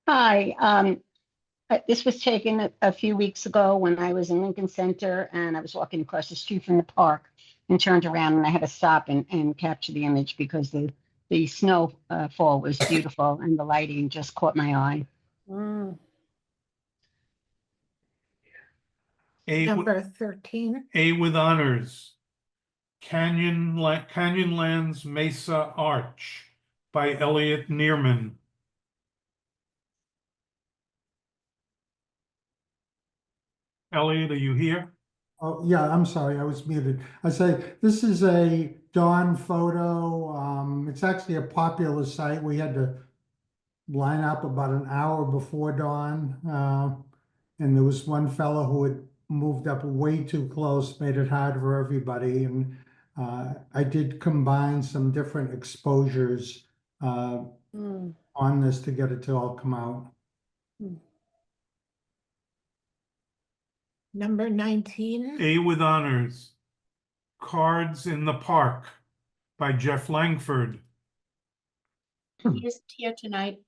Speaker 2: Hi, this was taken a few weeks ago when I was in Lincoln Center and I was walking across the street from the park and turned around and I had to stop and capture the image because the snow fall was beautiful and the lighting just caught my eye.
Speaker 5: Mm.
Speaker 6: Number 13.
Speaker 1: A with honors. Canyonlands Mesa Arch by Elliot Neerman. Elliot, are you here?
Speaker 8: Oh, yeah, I'm sorry, I was muted. I say, this is a dawn photo. It's actually a popular site. We had to line up about an hour before dawn. And there was one fellow who had moved up way too close, made it hard for everybody. And I did combine some different exposures
Speaker 5: Mm.
Speaker 8: on this to get it to all come out.
Speaker 6: Number 19.
Speaker 1: A with honors. Cards in the Park by Jeff Langford.
Speaker 2: He isn't here tonight.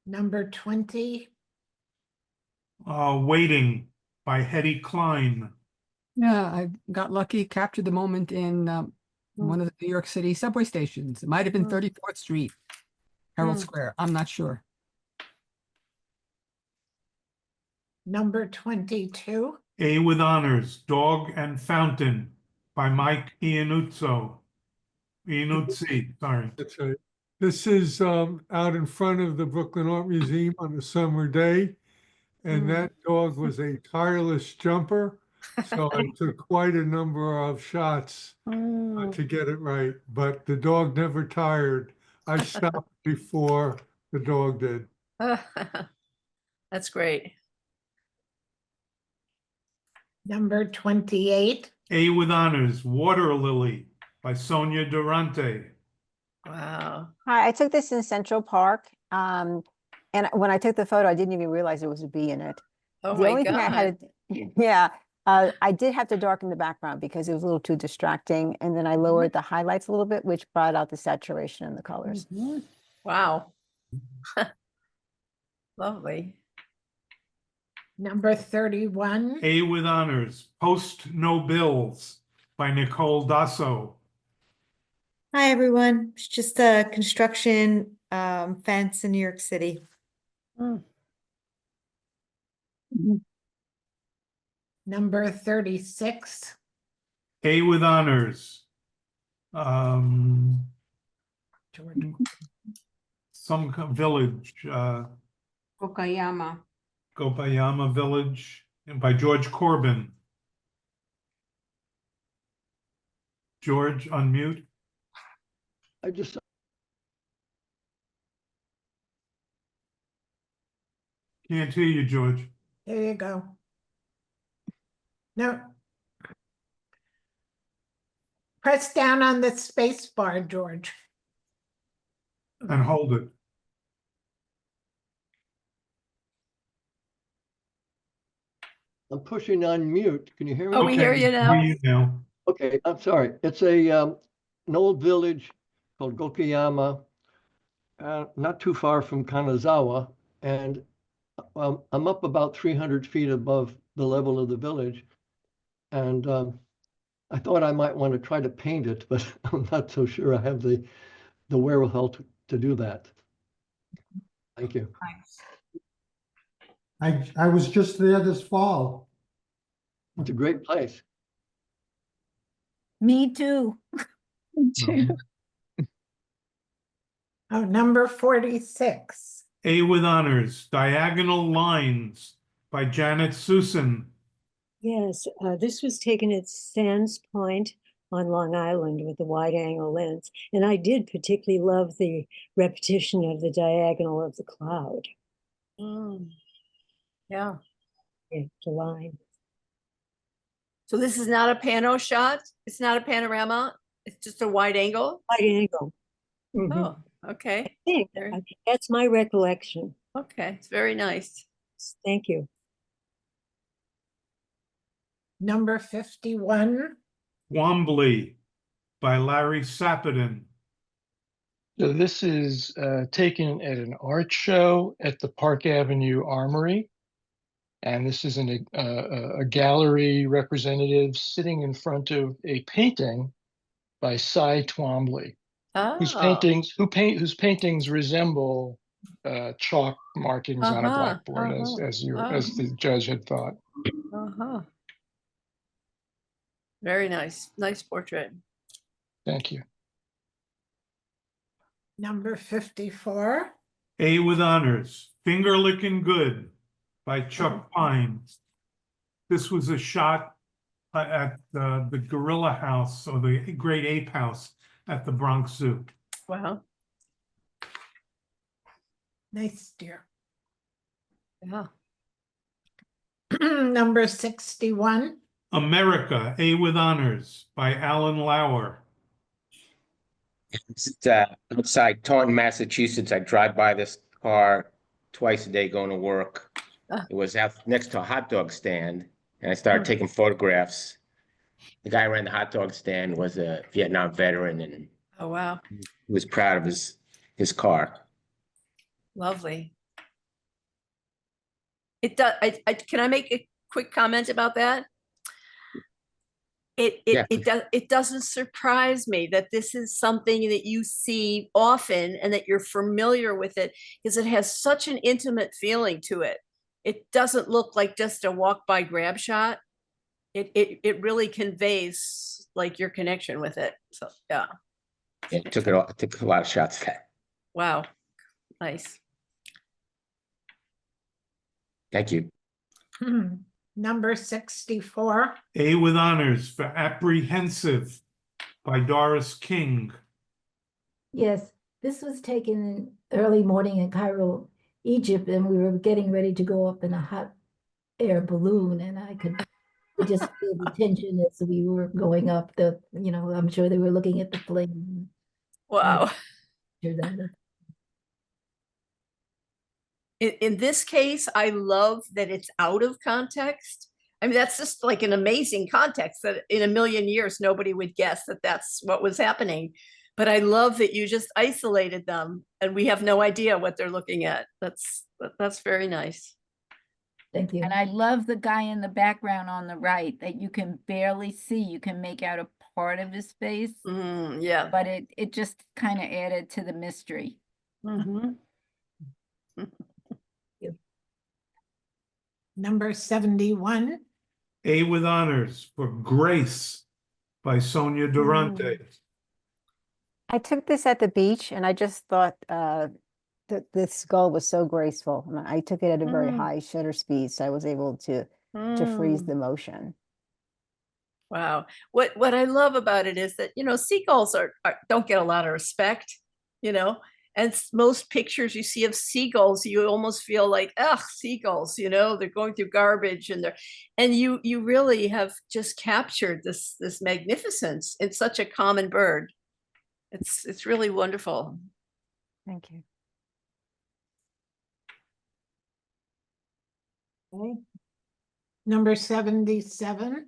Speaker 6: Number 20.
Speaker 1: Waiting by Hetty Klein.
Speaker 9: Yeah, I got lucky, captured the moment in one of the New York City subway stations. It might have been 34th Street, Herald Square. I'm not sure.
Speaker 6: Number 22.
Speaker 1: A with honors. Dog and Fountain by Mike Iannuzzi, sorry.
Speaker 12: That's right. This is out in front of the Brooklyn Art Museum on a summer day. And that dog was a tireless jumper. So I took quite a number of shots to get it right. But the dog never tired. I stopped before the dog did.
Speaker 5: That's great.
Speaker 6: Number 28.
Speaker 1: A with honors. Water Lily by Sonia Durante.
Speaker 5: Wow.
Speaker 13: Hi, I took this in Central Park. And when I took the photo, I didn't even realize there was a bee in it.
Speaker 5: Oh
Speaker 13: The
Speaker 5: my
Speaker 13: only thing I
Speaker 5: God.
Speaker 13: had, yeah, I did have to darken the background because it was a little too distracting. And then I lowered the highlights a little bit, which brought out the saturation in the colors.
Speaker 5: Wow. Lovely.
Speaker 6: Number 31.
Speaker 1: A with honors. Post No Bills by Nicole Dasso.
Speaker 14: Hi, everyone. It's just a construction fence in New York City.
Speaker 6: Number 36.
Speaker 1: A with honors.
Speaker 6: George.
Speaker 1: Village,
Speaker 5: Okayama.
Speaker 1: Gopayama Village, and by George Corbin. George, unmute.
Speaker 15: I just,
Speaker 1: Can't hear you, George.
Speaker 6: There you go. No. Press down on the space bar, George.
Speaker 1: And hold it.
Speaker 15: I'm pushing on mute. Can you hear me?
Speaker 3: Oh, we hear
Speaker 1: Okay,
Speaker 3: you now.
Speaker 1: hear you now.
Speaker 15: Okay, I'm sorry. It's an old village called Gokuyama, not too far from Kanazawa, and I'm up about 300 feet above the level of the village, and I thought I might want to try to paint it, but I'm not so sure I have the wherewithal to do that. Thank you.
Speaker 8: I was just there this fall.
Speaker 15: It's a great place.
Speaker 4: Me too.
Speaker 6: Oh, number 46.
Speaker 1: A with honors, Diagonal Lines by Janet Susan.
Speaker 16: Yes, this was taken at Sands Point on Long Island with the wide angle lens. And I did particularly love the repetition of the diagonal of the cloud.
Speaker 3: Yeah.
Speaker 16: Yeah, the line.
Speaker 3: So this is not a pano shot? It's not a panorama? It's just a wide angle?
Speaker 16: Wide angle.
Speaker 3: Oh, okay.
Speaker 16: I think that's my recollection.
Speaker 3: Okay, it's very nice.
Speaker 16: Thank you.
Speaker 6: Number 51.
Speaker 1: Wombly by Larry Sapadin.
Speaker 17: So this is taken at an art show at the Park Avenue Armory. And this is a gallery representative sitting in front of a painting by Cy Twombly, whose paintings resemble chalk markings on a blackboard, as the judge had thought.
Speaker 3: Very nice. Nice portrait.
Speaker 17: Thank you.
Speaker 6: Number 54.
Speaker 1: A with honors, Finger Lickin' Good by Chuck Pine. This was a shot at the Gorilla House, or the Great Ape House at the Bronx Zoo.
Speaker 3: Wow.
Speaker 6: Nice, dear.
Speaker 3: Yeah.
Speaker 6: Number 61.
Speaker 1: America, A with honors by Alan Lauer.
Speaker 18: It's outside Taunton, Massachusetts. I drive by this car twice a day going to work. It was out next to a hot dog stand, and I started taking photographs. The guy who ran the hot dog stand was a Vietnam veteran, and
Speaker 3: Oh, wow.
Speaker 18: he was proud of his car.
Speaker 3: Lovely. It does. Can I make a quick comment about that? It doesn't surprise me that this is something that you see often and that you're familiar with it, because it has such an intimate feeling to it. It doesn't look like just a walk by grab shot. It really conveys like your connection with it. So yeah.
Speaker 18: It took a lot of shots.
Speaker 3: Wow. Nice.
Speaker 18: Thank you.
Speaker 6: Number 64.
Speaker 1: A with honors for Apprehensive by Doris King.
Speaker 19: Yes, this was taken early morning in Cairo, Egypt, and we were getting ready to go up in a hot air balloon, and I could just feel the tension as we were going up. I'm sure they were looking at the plane.
Speaker 3: Wow. In this case, I love that it's out of context. I mean, that's just like an amazing context that in a million years, nobody would guess that that's what was happening. But I love that you just isolated them and we have no idea what they're looking at. That's very nice.
Speaker 19: Thank you.
Speaker 20: And I love the guy in the background on the right that you can barely see. You can make out a part of his face.
Speaker 3: Yeah.
Speaker 20: But it just kind of added to the mystery.
Speaker 6: Number 71.
Speaker 1: A with honors for Grace by Sonia Durante.
Speaker 13: I took this at the beach and I just thought that this skull was so graceful. And I took it at a very high shutter speed, so I was able to freeze the motion.
Speaker 3: Wow. What I love about it is that, seagulls don't get a lot of respect, and most pictures you see of seagulls, you almost feel like, ugh, seagulls, they're going through garbage and you really have just captured this magnificence. It's such a common bird. It's really wonderful.
Speaker 13: Thank you.
Speaker 6: Okay. Number 77.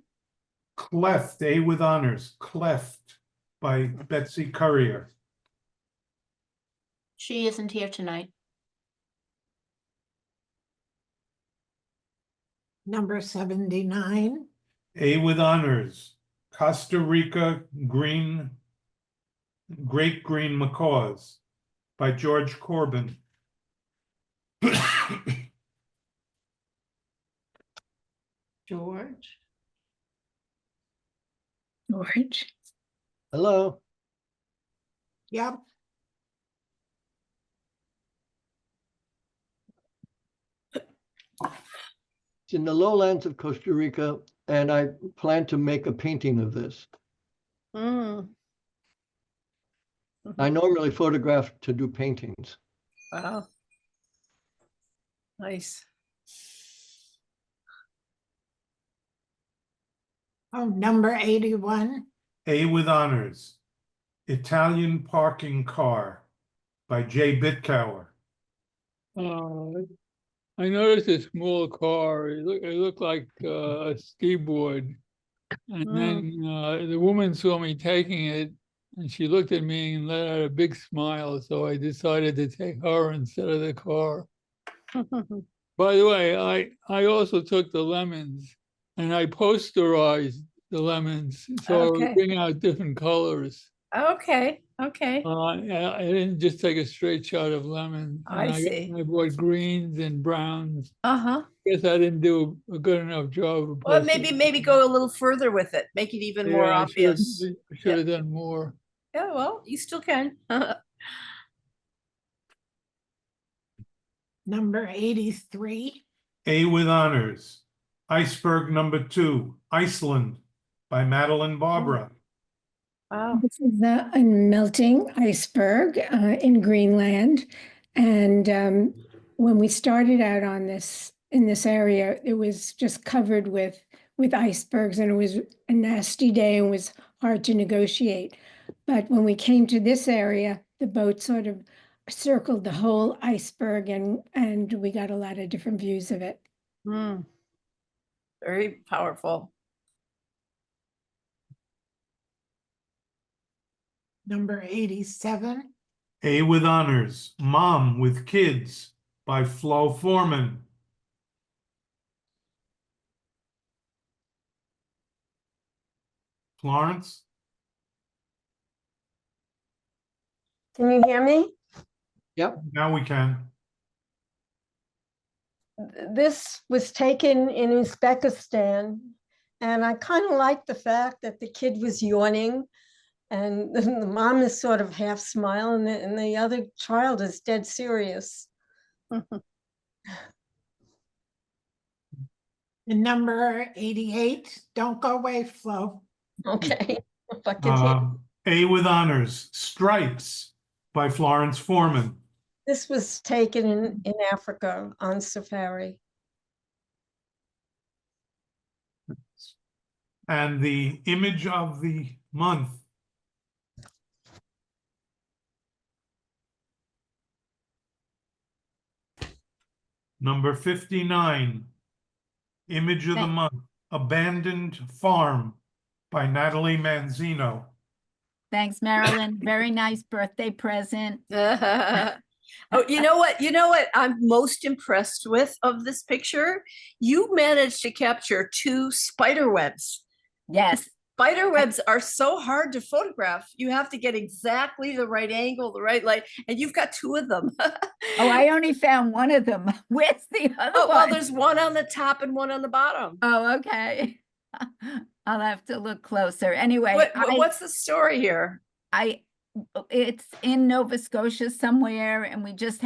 Speaker 1: Cleft, A with honors, Cleft by Betsy Currier.
Speaker 21: She isn't here tonight.
Speaker 6: Number 79.
Speaker 1: A with honors, Costa Rica Great Green Macaws by George Corbin.
Speaker 3: George.
Speaker 15: Hello.
Speaker 6: Yep.
Speaker 15: It's in the lowlands of Costa Rica, and I plan to make a painting of this. I normally photograph to do paintings.
Speaker 3: Wow. Nice.
Speaker 6: Oh, number 81.
Speaker 1: A with honors, Italian Parking Car by Jay Bitcower.
Speaker 12: I noticed a small car. It looked like a ski board. And then the woman saw me taking it, and she looked at me and let out a big smile. So I decided to take her instead of the car. By the way, I also took the lemons, and I posterized the lemons, so I would bring out different colors.
Speaker 3: Okay.
Speaker 12: I didn't just take a straight shot of lemon.
Speaker 3: I see.
Speaker 12: I bought greens and browns.
Speaker 3: Uh-huh.
Speaker 12: Guess I didn't do a good enough job of
Speaker 3: Well, maybe go a little further with it, make it even more obvious.
Speaker 12: I should have done more.
Speaker 3: Yeah, well, you still can.
Speaker 6: Number 83.
Speaker 1: A with honors, Iceberg number 2, Iceland by Madeline Barbara.
Speaker 3: Wow.
Speaker 22: This is a melting iceberg in Greenland. And when we started out on in this area, it was just covered with icebergs, and it was a nasty day and was hard to negotiate. But when we came to this area, the boat sort of circled the whole iceberg, and we got a lot of different views of it.
Speaker 3: Very powerful.
Speaker 6: Number 87.
Speaker 1: A with honors, Mom with Kids by Flo Foreman. Florence?
Speaker 23: Can you hear me?
Speaker 15: Yep.
Speaker 1: Now we can.
Speaker 23: This was taken in Uzbekistan, and I kind of like the fact that the kid was yawning, and the mom is sort of half smiling, and the other child is dead serious.
Speaker 6: And number 88. Don't go away, Flo.
Speaker 23: Okay. If I could hear.
Speaker 1: A with honors, Stripes by Florence Foreman.
Speaker 23: This was taken in Africa on safari.
Speaker 1: And the image of the month. Number 59, image of the month, Abandoned Farm by Natalie Manzino.
Speaker 20: Thanks, Marilyn. Very nice birthday present.
Speaker 3: Oh, you know what I'm most impressed with of this picture? You managed to capture 2 spider webs.
Speaker 20: Yes.
Speaker 3: Spider webs are so hard to photograph. You have to get exactly the right angle, the right light, and you've got 2 of them.
Speaker 20: Oh, I only found one of them. Where's the other one?
Speaker 3: Well, there's one on the top and one on the bottom.
Speaker 20: Oh, okay. I'll have to look closer. Anyway,
Speaker 3: What's the story here?
Speaker 20: It's in Nova Scotia somewhere, and we just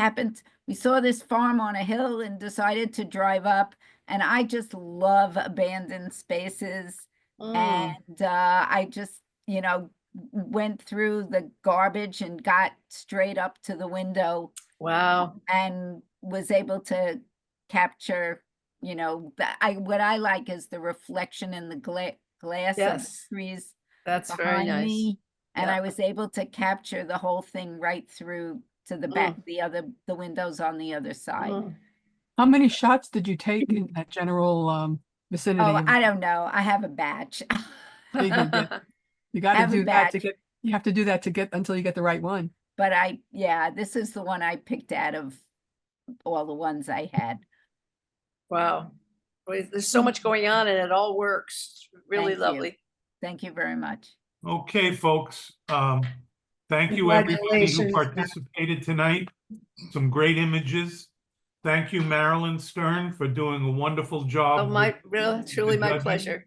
Speaker 20: we saw this farm on a hill and decided to drive up. And I just love abandoned spaces. And I just, went through the garbage and got straight up to the window.
Speaker 3: Wow.
Speaker 20: And was able to capture, what I like is the reflection in the glass of the
Speaker 3: Yes.
Speaker 20: trees
Speaker 3: That's very
Speaker 20: behind
Speaker 3: nice.
Speaker 20: me. And
Speaker 3: Yeah.
Speaker 20: I was able to capture the whole thing right through to the back, the windows on the other side.
Speaker 9: How many shots did you take in that general vicinity?
Speaker 20: Oh, I don't know. I have a batch.
Speaker 9: You got to
Speaker 20: have a
Speaker 9: do that to
Speaker 20: batch.
Speaker 9: get. You have to do that to get until you get the right one.
Speaker 20: But this is the one I picked out of all the ones I had.
Speaker 3: Wow. Well, there's so much going on and it all works. Really
Speaker 20: Thank you.
Speaker 3: lovely.
Speaker 20: Thank you very much.
Speaker 1: Okay, folks. Thank you, everybody who
Speaker 5: Congratulations.
Speaker 1: participated tonight. Some great images. Thank you, Marilyn Stern, for doing a wonderful job.
Speaker 3: Truly my
Speaker 1: judging.
Speaker 3: pleasure.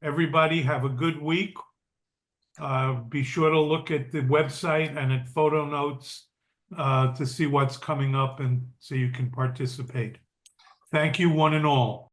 Speaker 1: Everybody have a good week. Be sure to look at the website and at photo notes to see what's coming up and so you can participate. Thank you, one and all.